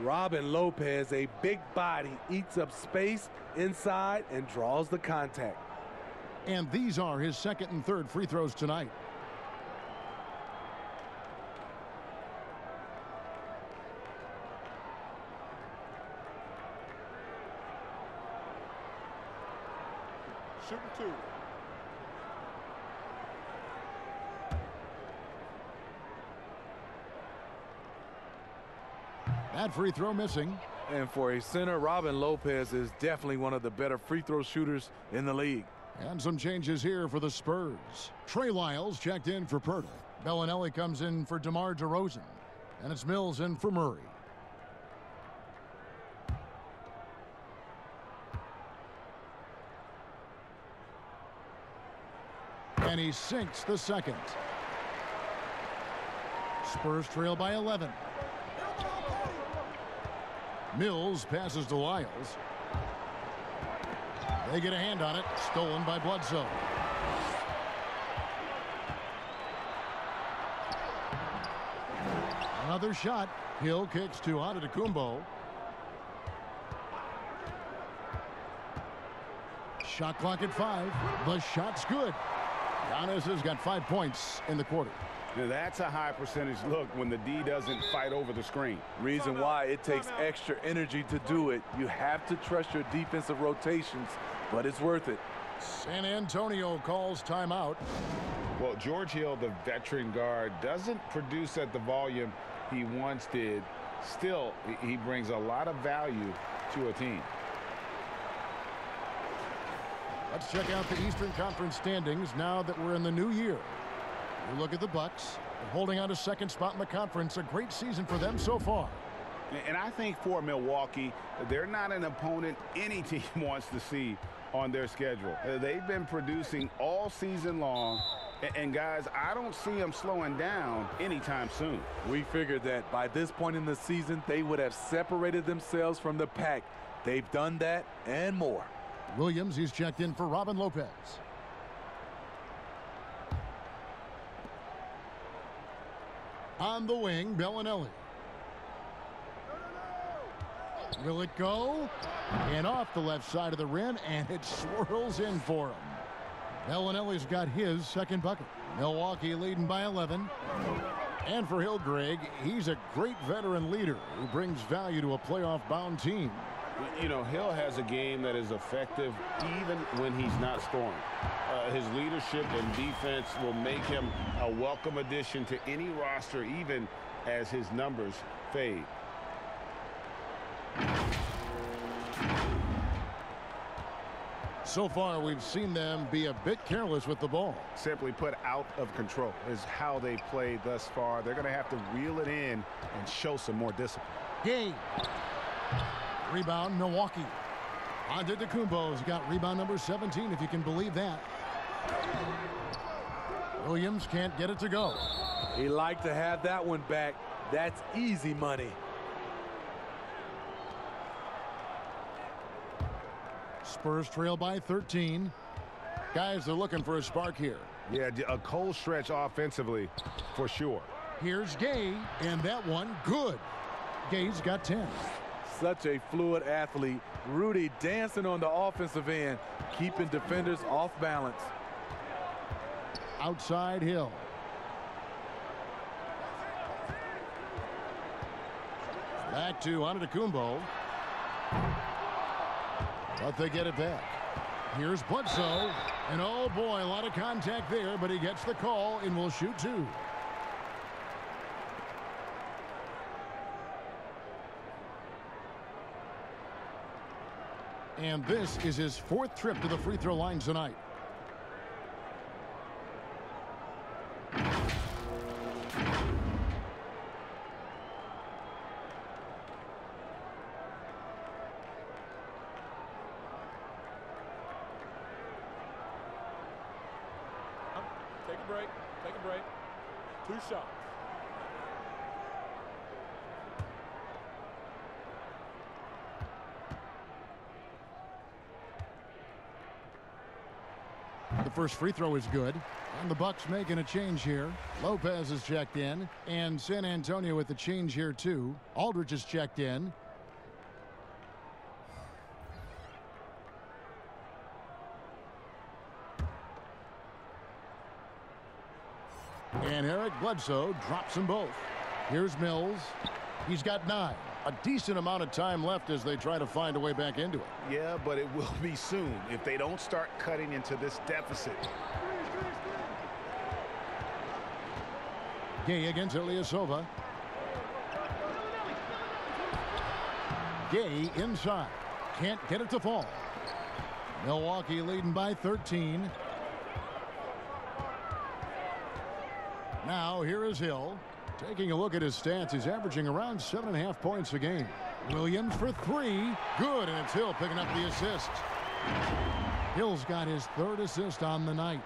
Robin Lopez, a big body, eats up space inside and draws the contact. And these are his second and third free throws tonight. Shooting 2. That free throw missing. And for a center, Robin Lopez is definitely one of the better free throw shooters in the league. And some changes here for the Spurs. Trey Lyles checked in for Pirtle. Bellinelli comes in for DeMar DeRozan. And it's Mills in for Murray. And he sinks the second. Spurs trail by 11. Mills passes to Lyles. They get a hand on it. Stolen by Bledsoe. Another shot. Hill kicks to Antetokounmpo. Shot clock at 5. The shot's good. Giannis has got 5 points in the quarter. Now that's a high percentage look when the D doesn't fight over the screen. Reason why it takes extra energy to do it. You have to trust your defensive rotations, but it's worth it. San Antonio calls timeout. Well, George Hill, the veteran guard, doesn't produce at the volume he once did. Still, he brings a lot of value to a team. Let's check out the Eastern Conference standings now that we're in the new year. You look at the Bucks. They're holding on to second spot in the conference. A great season for them so far. And I think for Milwaukee, they're not an opponent any team wants to see on their schedule. They've been producing all season long. And guys, I don't see them slowing down anytime soon. We figured that by this point in the season, they would have separated themselves from the pack. They've done that and more. Williams, he's checked in for Robin Lopez. On the wing, Bellinelli. Will it go? And off the left side of the rim, and it swirls in for him. Bellinelli's got his second bucket. Milwaukee leading by 11. And for Hill, Greg, he's a great veteran leader who brings value to a playoff-bound team. You know, Hill has a game that is effective even when he's not scoring. His leadership and defense will make him a welcome addition to any roster, even as his numbers fade. So far, we've seen them be a bit careless with the ball. Simply put, out of control is how they played thus far. They're going to have to reel it in and show some more discipline. Gay. Rebound, Milwaukee. Antetokounmpo's got rebound number 17, if you can believe that. Williams can't get it to go. He liked to have that one back. That's easy money. Spurs trail by 13. Guys, they're looking for a spark here. Yeah, a cold stretch offensively for sure. Here's Gay, and that one good. Gay's got 10. Such a fluid athlete. Rudy dancing on the offensive end, keeping defenders off balance. Outside Hill. Back to Antetokounmpo. But they get it back. Here's Bledsoe. And oh boy, a lot of contact there, but he gets the call and will shoot two. And this is his fourth trip to the free throw line tonight. Take a break. Take a break. 2 shots. The first free throw is good. And the Bucks making a change here. Lopez is checked in. And San Antonio with the change here too. Aldridge is checked in. And Eric Bledsoe drops them both. Here's Mills. He's got 9. A decent amount of time left as they try to find a way back into it. Yeah, but it will be soon if they don't start cutting into this deficit. Gay against Ilyasova. Gay inside. Can't get it to fall. Milwaukee leading by 13. Now here is Hill. Taking a look at his stats, he's averaging around 7.5 points a game. Williams for 3. Good, and it's Hill picking up the assist. Hill's got his 3rd assist on the night.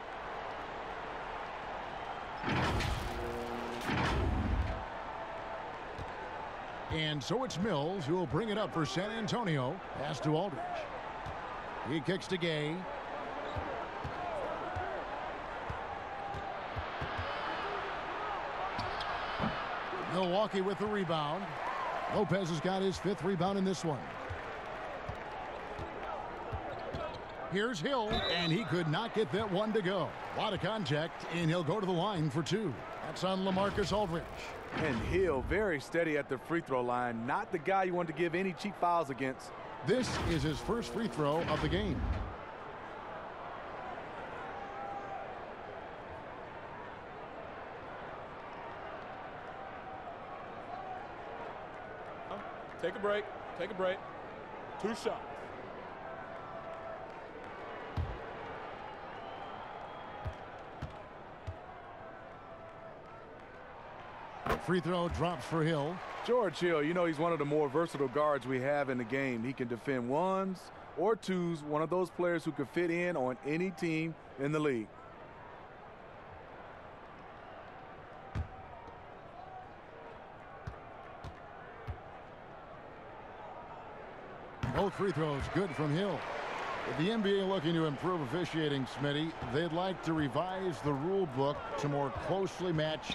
And so it's Mills who will bring it up for San Antonio. Pass to Aldridge. He kicks to Gay. Milwaukee with the rebound. Lopez has got his 5th rebound in this one. Here's Hill, and he could not get that one to go. A lot of contact, and he'll go to the line for 2. That's on LaMarcus Aldridge. And Hill very steady at the free throw line. Not the guy you want to give any cheap fouls against. This is his first free throw of the game. Take a break. Take a break. 2 shots. Free throw drops for Hill. George Hill, you know, he's one of the more versatile guards we have in the game. He can defend ones or twos, one of those players who can fit in on any team in the league. Both free throws good from Hill. With the NBA looking to improve officiating, Smitty, they'd like to revise the rule book to more closely match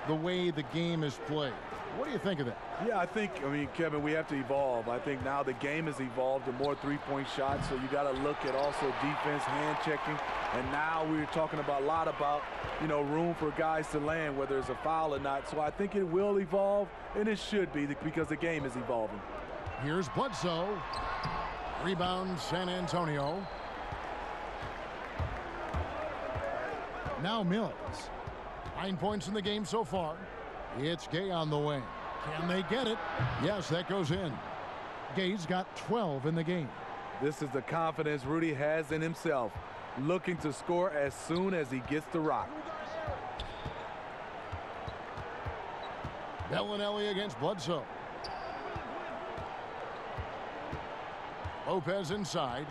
the way the game is played. What do you think of that? Yeah, I mean, Kevin, we have to evolve. I think now the game has evolved to more three-point shots, so you got to look at also defense, hand checking, and now we're talking a lot about, you know, room for guys to land, whether it's a foul or not. So I think it will evolve, and it should be because the game is evolving. Here's Bledsoe. Rebound, San Antonio. Now Mills. 9 points in the game so far. It's Gay on the way. Can they get it? Yes, that goes in. Gay's got 12 in the game. This is the confidence Rudy has in himself, looking to score as soon as he gets the rock. Bellinelli against Bledsoe. Lopez inside.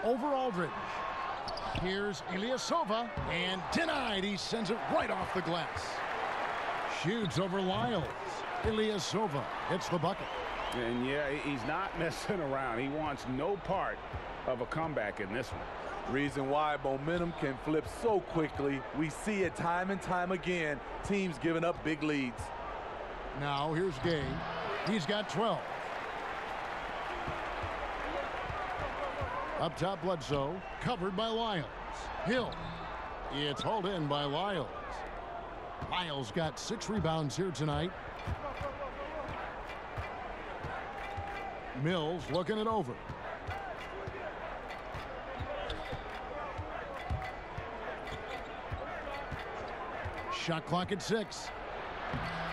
Over Aldridge. Here's Ilyasova. And denied. He sends it right off the glass. Shoots over Lyles. Ilyasova hits the bucket. And yeah, he's not messing around. He wants no part of a comeback in this one. Reason why momentum can flip so quickly. We see it time and time again. Teams giving up big leads. Now here's Gay. He's got 12. Up top, Bledsoe, covered by Lyles. Hill. It's hauled in by Lyles. Lyles got 6 rebounds here tonight. Mills looking it over. Shot clock at 6.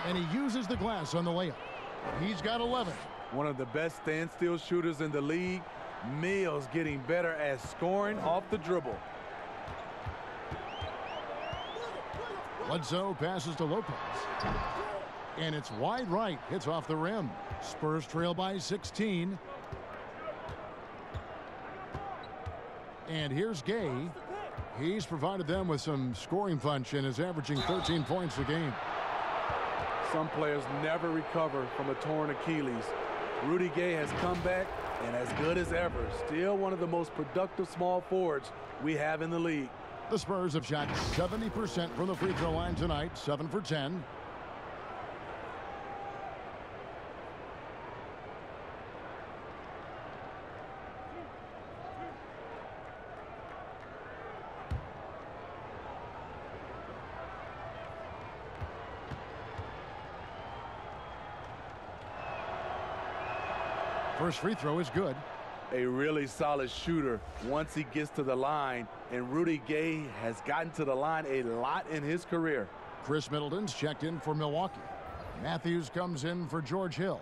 And he uses the glass on the layup. He's got 11. One of the best standstill shooters in the league. Mills getting better at scoring off the dribble. Bledsoe passes to Lopez. And it's wide right. Hits off the rim. Spurs trail by 16. And here's Gay. He's provided them with some scoring punch and is averaging 13 points a game. Some players never recover from a torn Achilles. Rudy Gay has come back and as good as ever. Still one of the most productive small forwards we have in the league. The Spurs have shot 70% from the free throw line tonight, 7 for 10. First free throw is good. A really solid shooter once he gets to the line, and Rudy Gay has gotten to the line a lot in his career. Chris Middleton's checked in for Milwaukee. Matthews comes in for George Hill.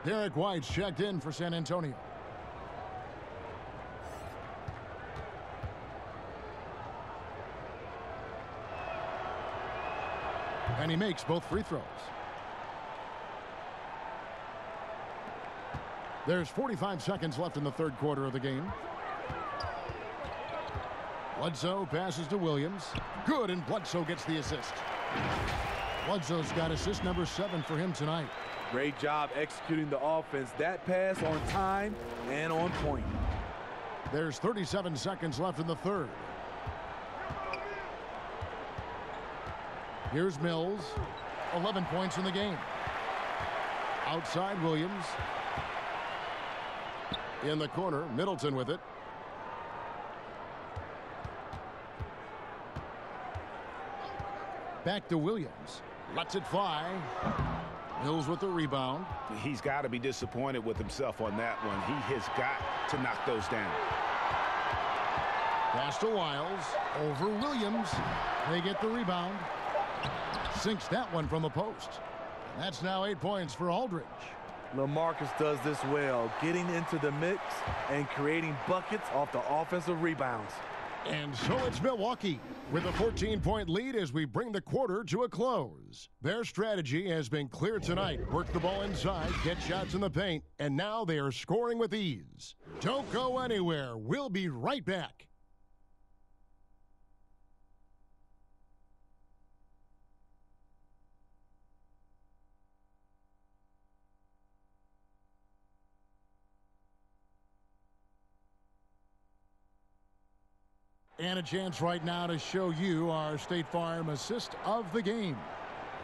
Derek White's checked in for San Antonio. And he makes both free throws. There's 45 seconds left in the third quarter of the game. Bledsoe passes to Williams. Good, and Bledsoe gets the assist. Bledsoe's got assist number 7 for him tonight. Great job executing the offense. That pass on time and on point. There's 37 seconds left in the third. Here's Mills. 11 points in the game. Outside Williams. In the corner, Middleton with it. Back to Williams. Lets it fly. Mills with the rebound. He's got to be disappointed with himself on that one. He has got to knock those down. Pass to Lyles. Over Williams. They get the rebound. Sinks that one from the post. That's now 8 points for Aldridge. LaMarcus does this well, getting into the mix and creating buckets off the offensive rebounds. And so it's Milwaukee with a 14-point lead as we bring the quarter to a close. Their strategy has been clear tonight. Work the ball inside, get shots in the paint, and now they are scoring with ease. Don't go anywhere. We'll be right back. And a chance right now to show you our State Farm assist of the game.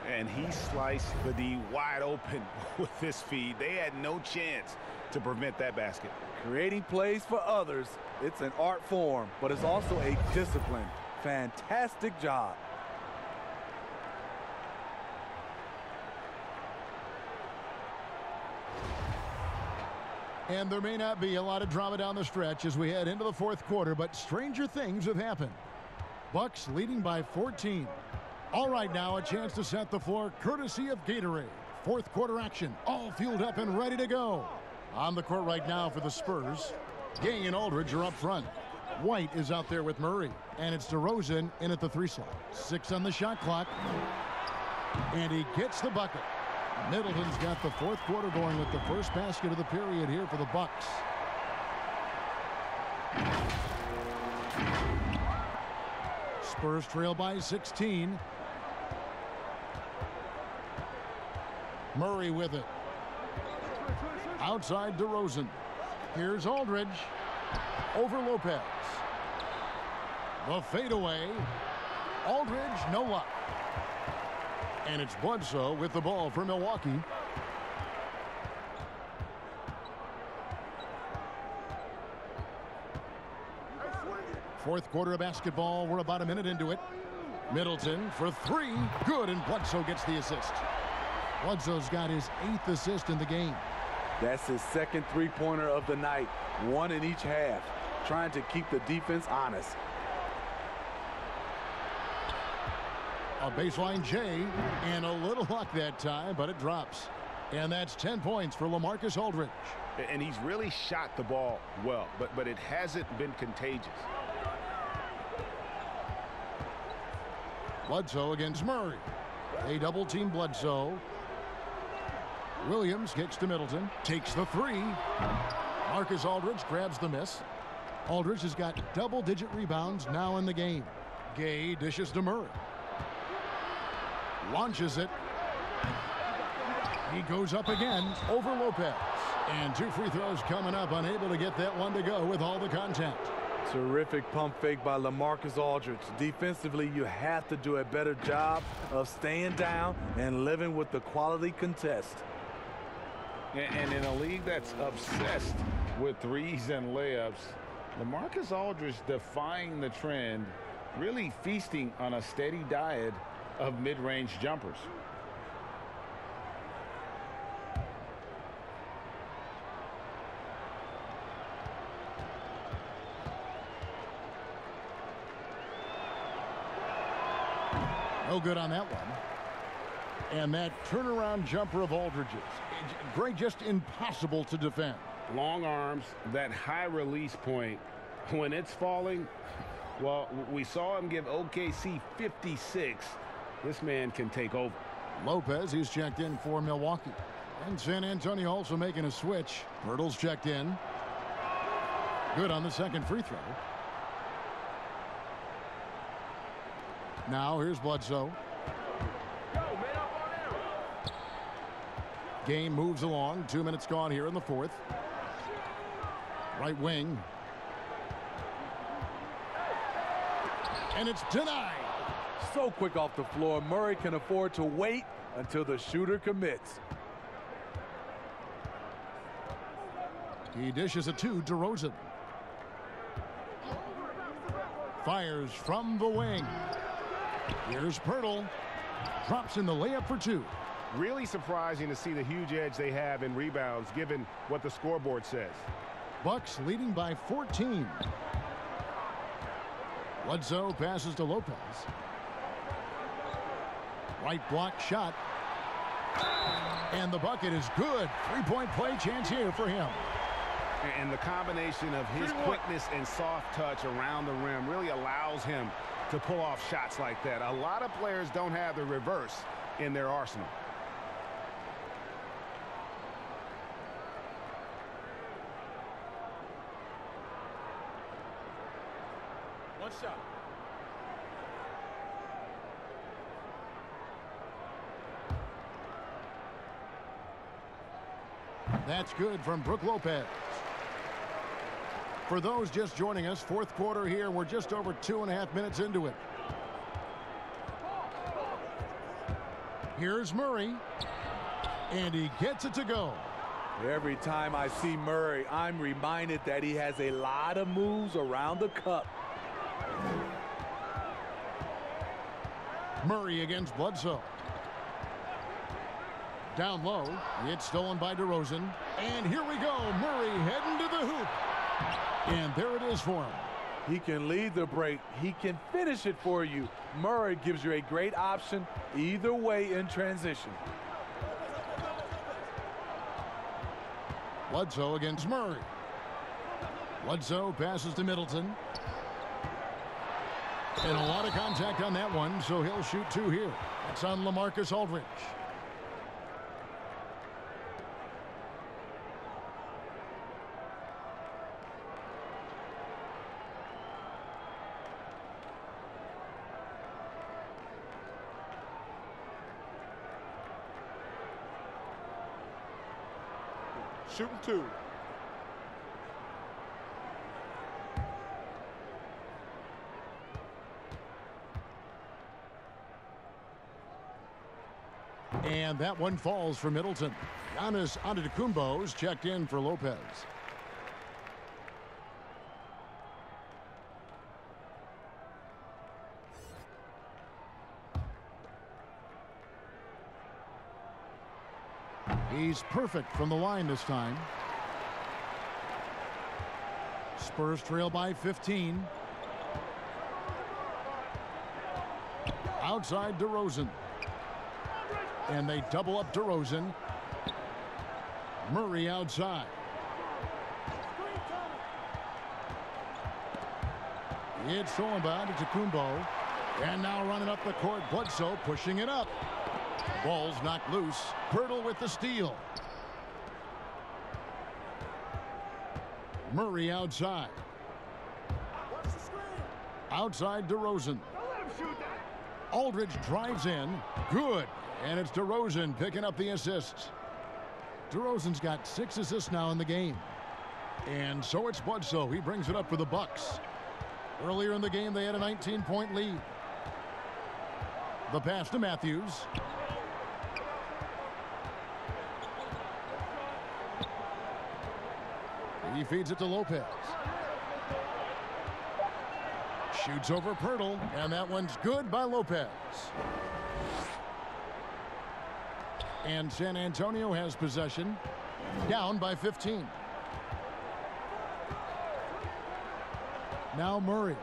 And he sliced the D wide open with this feed. They had no chance to prevent that basket. Creating plays for others, it's an art form, but it's also a discipline. Fantastic job. And there may not be a lot of drama down the stretch as we head into the fourth quarter, but stranger things have happened. Bucks leading by 14. All right, now a chance to set the floor courtesy of Gatorade. Fourth quarter action, all fueled up and ready to go. On the court right now for the Spurs, Gay and Aldridge are up front. White is out there with Murray, and it's DeRozan in at the 3 slot. 6 on the shot clock, and he gets the bucket. Middleton's got the fourth quarter going with the first basket of the period here for the Bucks. Spurs trail by 16. Murray with it. Outside DeRozan. Here's Aldridge. Over Lopez. The fadeaway. Aldridge, no luck. And it's Bledsoe with the ball for Milwaukee. Fourth quarter of basketball. We're about a minute into it. Middleton for 3. Good, and Bledsoe gets the assist. Bledsoe's got his 8th assist in the game. That's his second three-pointer of the night. 1 in each half. Trying to keep the defense honest. A baseline J, and a little luck that time, but it drops. And that's 10 points for LaMarcus Aldridge. And he's really shot the ball well, but it hasn't been contagious. Bledsoe against Murray. They double-team Bledsoe. Williams kicks to Middleton. Takes the 3. Marcus Aldridge grabs the miss. Aldridge has got double-digit rebounds now in the game. Gay dishes to Murray. Launches it. He goes up again over Lopez. And 2 free throws coming up. Unable to get that one to go with all the contact. Terrific pump fake by LaMarcus Aldridge. Defensively, you have to do a better job of staying down and living with the quality contest. And in a league that's obsessed with threes and layups, LaMarcus Aldridge defying the trend, really feasting on a steady diet of mid-range jumpers. No good on that one. And that turnaround jumper of Aldridge's. Greg, just impossible to defend. Long arms, that high release point, when it's falling, well, we saw him give OKC 56. This man can take over. Lopez, he's checked in for Milwaukee. And San Antonio also making a switch. Pirtle's checked in. Good on the second free throw. Now here's Bledsoe. Game moves along. 2 minutes gone here in the fourth. Right wing. And it's denied. So quick off the floor. Murray can afford to wait until the shooter commits. He dishes it to DeRozan. Fires from the wing. Here's Pirtle. Drops in the layup for 2. Really surprising to see the huge edge they have in rebounds, given what the scoreboard says. Bucks leading by 14. Bledsoe passes to Lopez. Right block shot. And the bucket is good. 3-point play chance here for him. And the combination of his quickness and soft touch around the rim really allows him to pull off shots like that. A lot of players don't have the reverse in their arsenal. One shot. That's good from Brook Lopez. For those just joining us, fourth quarter here. We're just over 2.5 minutes into it. Here's Murray. And he gets it to go. Every time I see Murray, I'm reminded that he has a lot of moves around the cup. Murray against Bledsoe. Down low. It's stolen by DeRozan. And here we go. Murray heading to the hoop. And there it is for him. He can lead the break. He can finish it for you. Murray gives you a great option either way in transition. Bledsoe against Murray. Bledsoe passes to Middleton. And a lot of contact on that one, so he'll shoot 2 here. That's on LaMarcus Aldridge. Shooting 2. And that one falls for Middleton. Giannis Antetokounmpo's checked in for Lopez. He's perfect from the line this time. Spurs trail by 15. Outside DeRozan. And they double up DeRozan. Murray outside. It's stolen by Antetokounmpo. And now running up the court, Bledsoe pushing it up. Ball's knocked loose. Pirtle with the steal. Murray outside. Outside DeRozan. Aldridge drives in. Good. And it's DeRozan picking up the assists. DeRozan's got 6 assists now in the game. And so it's Bledsoe. He brings it up for the Bucks. Earlier in the game, they had a 19-point lead. The pass to Matthews. He feeds it to Lopez. Shoots over Pirtle, and that one's good by Lopez. And San Antonio has possession, down by 15. Now Murray.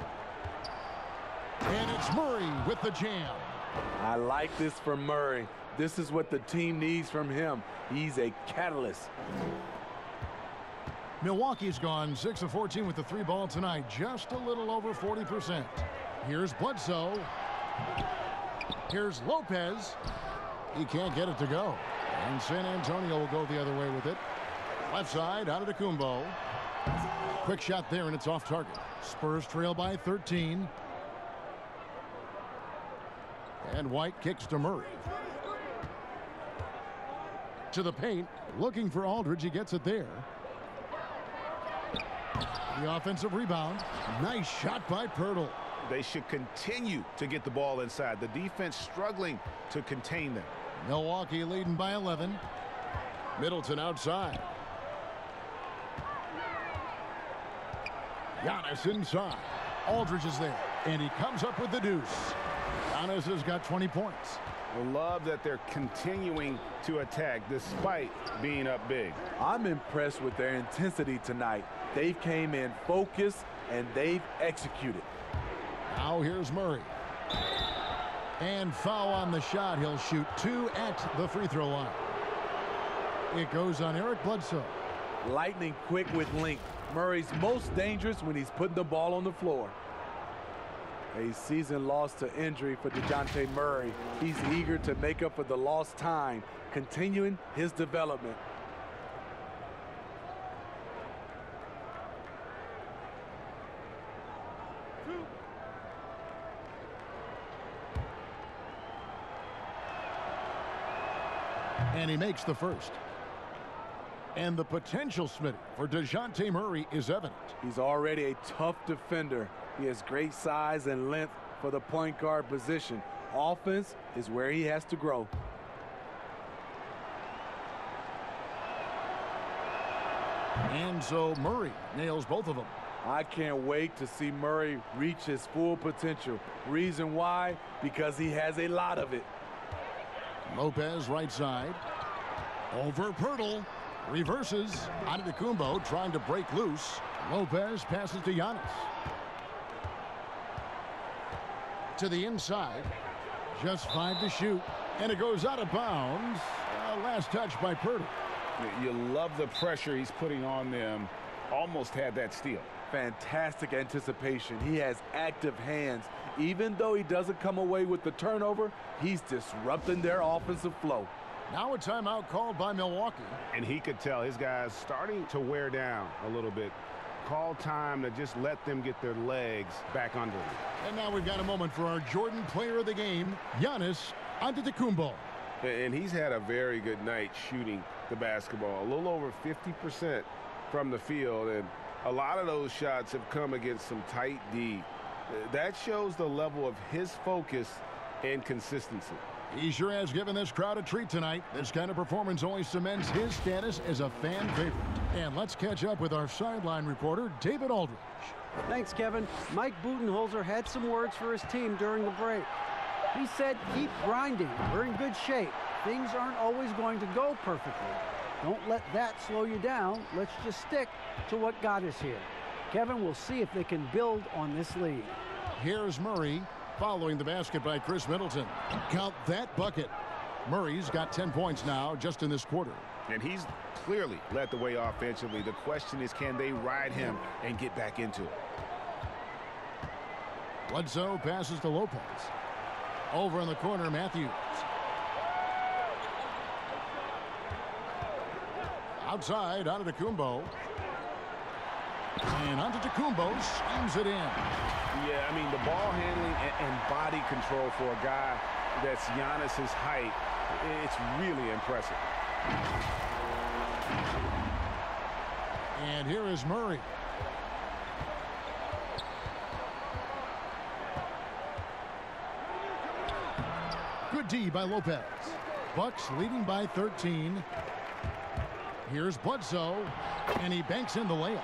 And it's Murray with the jam. I like this for Murray. This is what the team needs from him. He's a catalyst. Milwaukee's gone 6 of 14 with the 3 ball tonight, just a little over 40%. Here's Bledsoe. Here's Lopez. He can't get it to go. And San Antonio will go the other way with it. Left side, Antetokounmpo. Quick shot there, and it's off target. Spurs trail by 13. And White kicks to Murray. To the paint, looking for Aldridge. He gets it there. The offensive rebound. Nice shot by Pirtle. They should continue to get the ball inside. The defense struggling to contain them. Milwaukee leading by 11. Middleton outside. Giannis inside. Aldridge is there. And he comes up with the deuce. Giannis has got 20 points. I love that they're continuing to attack despite being up big. I'm impressed with their intensity tonight. They came in focused and they've executed. Now here's Murray. And foul on the shot. He'll shoot 2 at the free throw line. It goes on Eric Bledsoe. lightning quick with length. Murray's most dangerous when he's putting the ball on the floor. A season loss to injury for DeJounte Murray. He's eager to make up for the lost time, continuing his development. And he makes the first. And the potential, Smitty, for DeJounte Murray is evident. He's already a tough defender. He has great size and length for the point guard position. Offense is where he has to grow. And so Murray nails both of them. I can't wait to see Murray reach his full potential. Reason why? Because he has a lot of it. Lopez right side. Over Pirtle. Reverses. Antetokounmpo trying to break loose. Lopez passes to Giannis. To the inside. Just 5 to shoot. And it goes out of bounds. Last touch by Pirtle. You love the pressure he's putting on them. Almost had that steal. Fantastic anticipation. He has active hands. Even though he doesn't come away with the turnover, he's disrupting their offensive flow. Now a timeout called by Milwaukee. And he could tell his guys starting to wear down a little bit. Call time to just let them get their legs back under them. And now we've got a moment for our Jordan player of the game, Giannis Antetokounmpo. And he's had a very good night shooting the basketball. A little over 50% from the field. And a lot of those shots have come against some tight D. That shows the level of his focus and consistency. He sure has given this crowd a treat tonight. This kind of performance only cements his status as a fan favorite. And let's catch up with our sideline reporter, David Aldridge. Thanks, Kevin. Mike Budenholzer had some words for his team during the break. He said, keep grinding. We're in good shape. Things aren't always going to go perfectly. Don't let that slow you down. Let's just stick to what got us here. Kevin, we'll see if they can build on this lead. Here's Murray following the basket by Chris Middleton. Count that bucket. Murray's got 10 points now just in this quarter. And he's clearly led the way offensively. The question is, can they ride him and get back into it? Bledsoe passes to Lopez. Over in the corner, Matthews. Outside, Antetokounmpo. And Antetokounmpo slams it in. Yeah, I mean, the ball handling and body control for a guy that's Giannis's height, it's really impressive. And here is Murray. Good D by Lopez. Bucks leading by 13. Here's Bledsoe, and he banks in the layup.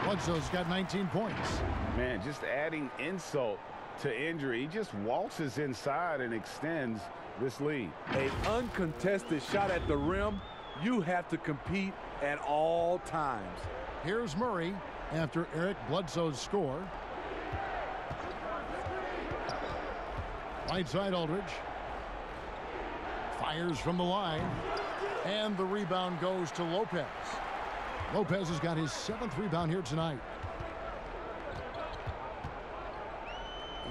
Bledsoe's got 19 points. Man, just adding insult to injury. He just waltzes inside and extends this lead. An uncontested shot at the rim. You have to compete at all times. Here's Murray after Eric Bledsoe's score. Right side, Aldridge. Fires from the line. And the rebound goes to Lopez. Lopez has got his 7th rebound here tonight.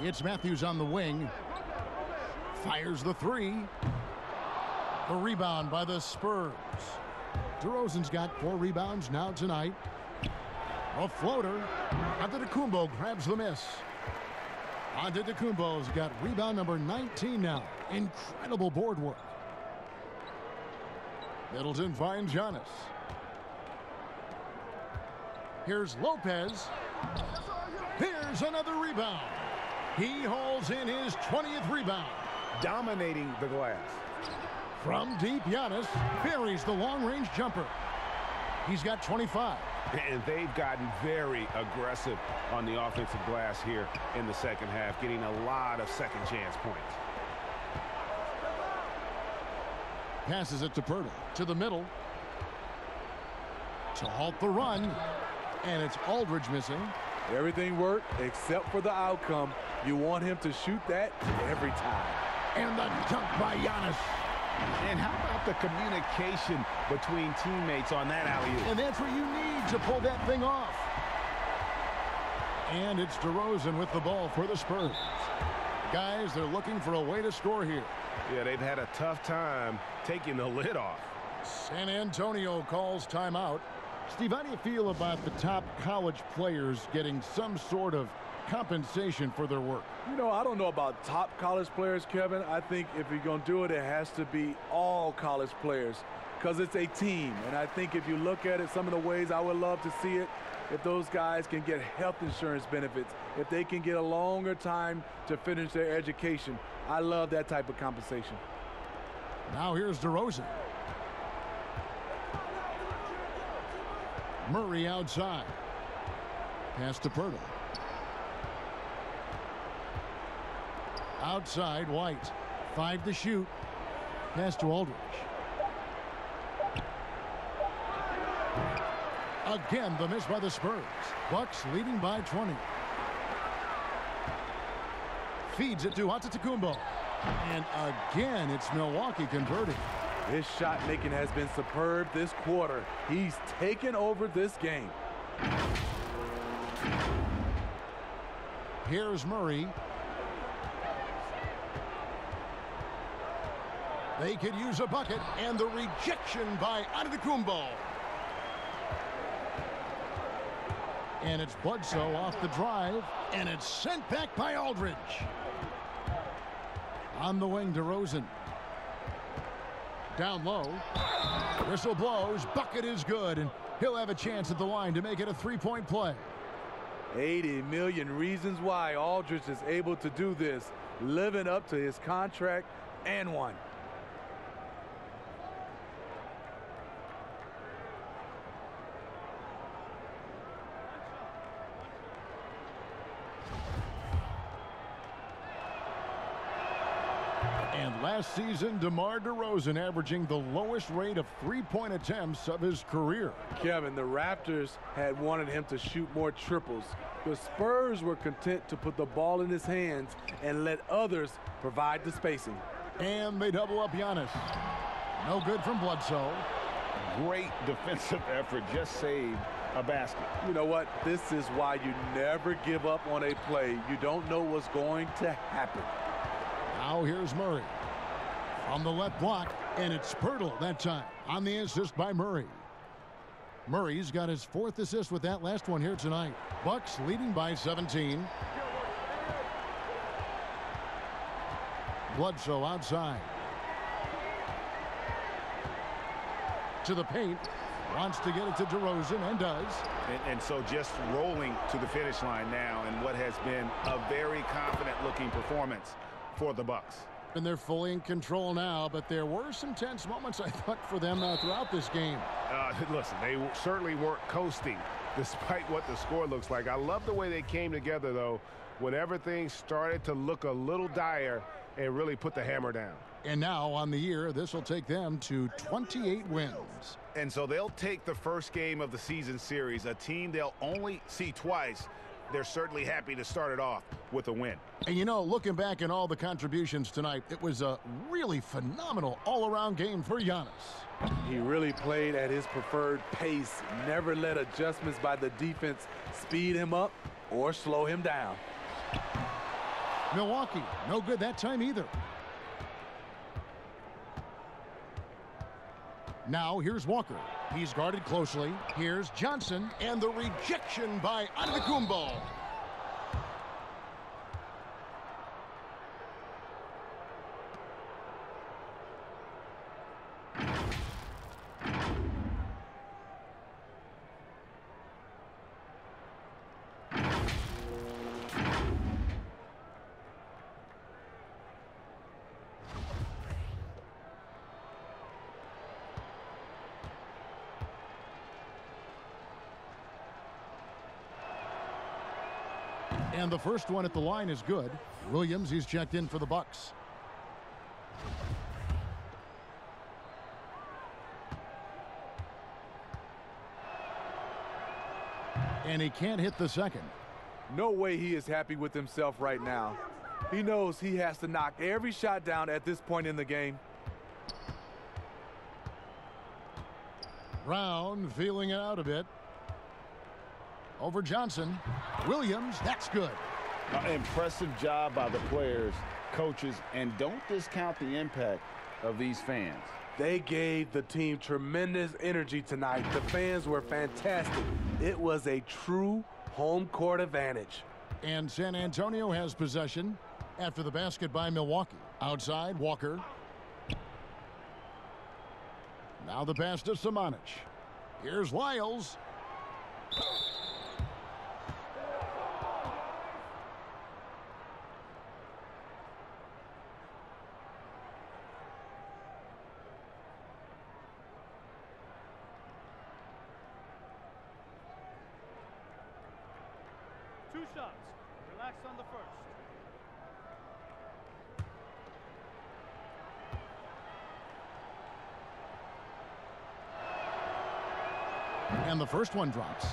It's Matthews on the wing. Fires the 3. The rebound by the Spurs. DeRozan's got 4 rebounds now tonight. A floater. Antetokounmpo grabs the miss. Antetokounmpo's got rebound number 19 now. Incredible board work. Middleton finds Giannis. Here's Lopez. Here's another rebound. He hauls in his 20th rebound. Dominating the glass. From deep, Giannis buries the long-range jumper. He's got 25. And they've gotten very aggressive on the offensive glass here in the second half, getting a lot of second chance points. Passes it to Pirtle. To the middle. To halt the run. And it's Aldridge missing. Everything worked except for the outcome. You want him to shoot that every time. And the dunk by Giannis. And how about the communication between teammates on that alley-oop? And that's what you need to pull that thing off. And it's DeRozan with the ball for the Spurs. Guys, they're looking for a way to score here. Yeah, they've had a tough time taking the lid off. San Antonio calls timeout. Steve, how do you feel about the top college players getting some sort of compensation for their work? You know, I don't know about top college players, Kevin. I think if you're going to do it, it has to be all college players because it's a team. And I think if you look at it, some of the ways I would love to see it, if those guys can get health insurance benefits, if they can get a longer time to finish their education. I love that type of compensation. Now here's DeRozan. Murray outside. Pass to Pirtle. Outside, White. 5 to shoot. Pass to Aldridge. Again, the miss by the Spurs. Bucks leading by 20. Feeds it to Antetokounmpo. And again, it's Milwaukee converting. His shot making has been superb this quarter. He's taken over this game. Here's Murray. They could use a bucket, and the rejection by Antetokounmpo. And it's Bledsoe off the drive, and it's sent back by Aldridge. On the wing, DeRozan. Down low. Whistle blows. Bucket is good, and he'll have a chance at the line to make it a three-point play. 80 million reasons why Aldridge is able to do this, living up to his contract and one. And last season, DeMar DeRozan averaging the lowest rate of three-point attempts of his career. Kevin, the Raptors had wanted him to shoot more triples. The Spurs were content to put the ball in his hands and let others provide the spacing. And they double up Giannis. No good from Bledsoe. Great defensive effort, just saved a basket. You know what? This is why you never give up on a play. You don't know what's going to happen. Now here's Murray on the left block, and it's Pirtle that time on the assist by Murray. Murray's got his 4th assist with that last one here tonight. Bucks leading by 17. Bledsoe outside. To the paint. Wants to get it to DeRozan, and does. And so just rolling to the finish line now in what has been a very confident-looking performance for the Bucks. And they're fully in control now, but there were some tense moments, I thought, for them throughout this game. Listen, they certainly weren't coasting despite what the score looks like. I love the way they came together, though, whenever things started to look a little dire and really put the hammer down. And now on the year, this will take them to 28 wins. And so they'll take the first game of the season series, a team they'll only see twice. They're certainly happy to start it off with a win. And you know, looking back at all the contributions tonight, it was a really phenomenal all-around game for Giannis. He really played at his preferred pace, never let adjustments by the defense speed him up or slow him down. Milwaukee, no good that time either. Now here's Walker. He's guarded closely. Here's Johnson, and the rejection by Antetokounmpo. And the first one at the line is good. Williams, he's checked in for the Bucks. And he can't hit the second. No way he is happy with himself right now. He knows he has to knock every shot down at this point in the game. Brown feeling it out a bit. Over Johnson. Williams, that's good. Impressive job by the players, coaches, and don't discount the impact of these fans. They gave the team tremendous energy tonight. The fans were fantastic. It was a true home court advantage. And San Antonio has possession after the basket by Milwaukee. Outside, Walker. Now the pass to Samanic. Here's Lyles. Two shots. Relax on the first. And the first one drops.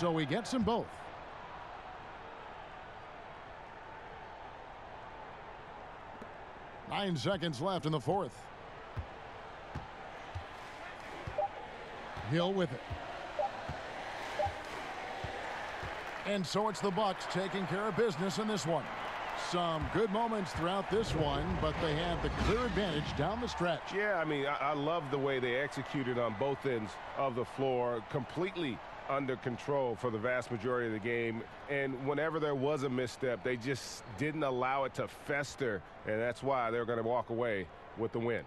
So he gets them both. Nine seconds left in the fourth. Hill with it. And so it's the Bucks taking care of business in this one. Some good moments throughout this one, but they have the clear advantage down the stretch. Yeah, I mean, I love the way they executed on both ends of the floor, completely under control for the vast majority of the game. And whenever there was a misstep, they just didn't allow it to fester, and that's why they're going to walk away with the win.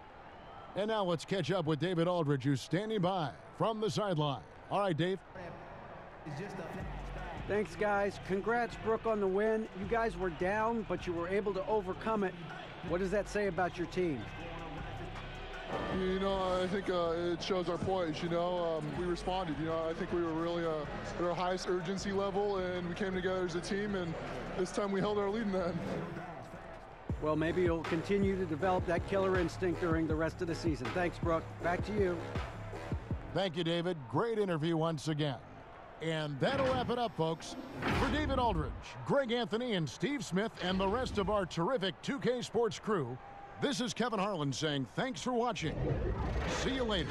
And now let's catch up with David Aldridge, who's standing by from the sideline. All right, Dave. Thanks, guys. Congrats, Brooke, on the win. You guys were down, but you were able to overcome it. What does that say about your team? You know, I think it shows our poise. You know, we responded. You know, I think we were really at our highest urgency level, and we came together as a team, and this time we held our lead in that. Well, maybe you'll continue to develop that killer instinct during the rest of the season. Thanks, Brooke. Back to you. Thank you, David. Great interview once again. And that'll wrap it up, folks. For David Aldridge, Greg Anthony, and Steve Smith, and the rest of our terrific 2K Sports crew, this is Kevin Harlan saying thanks for watching. See you later.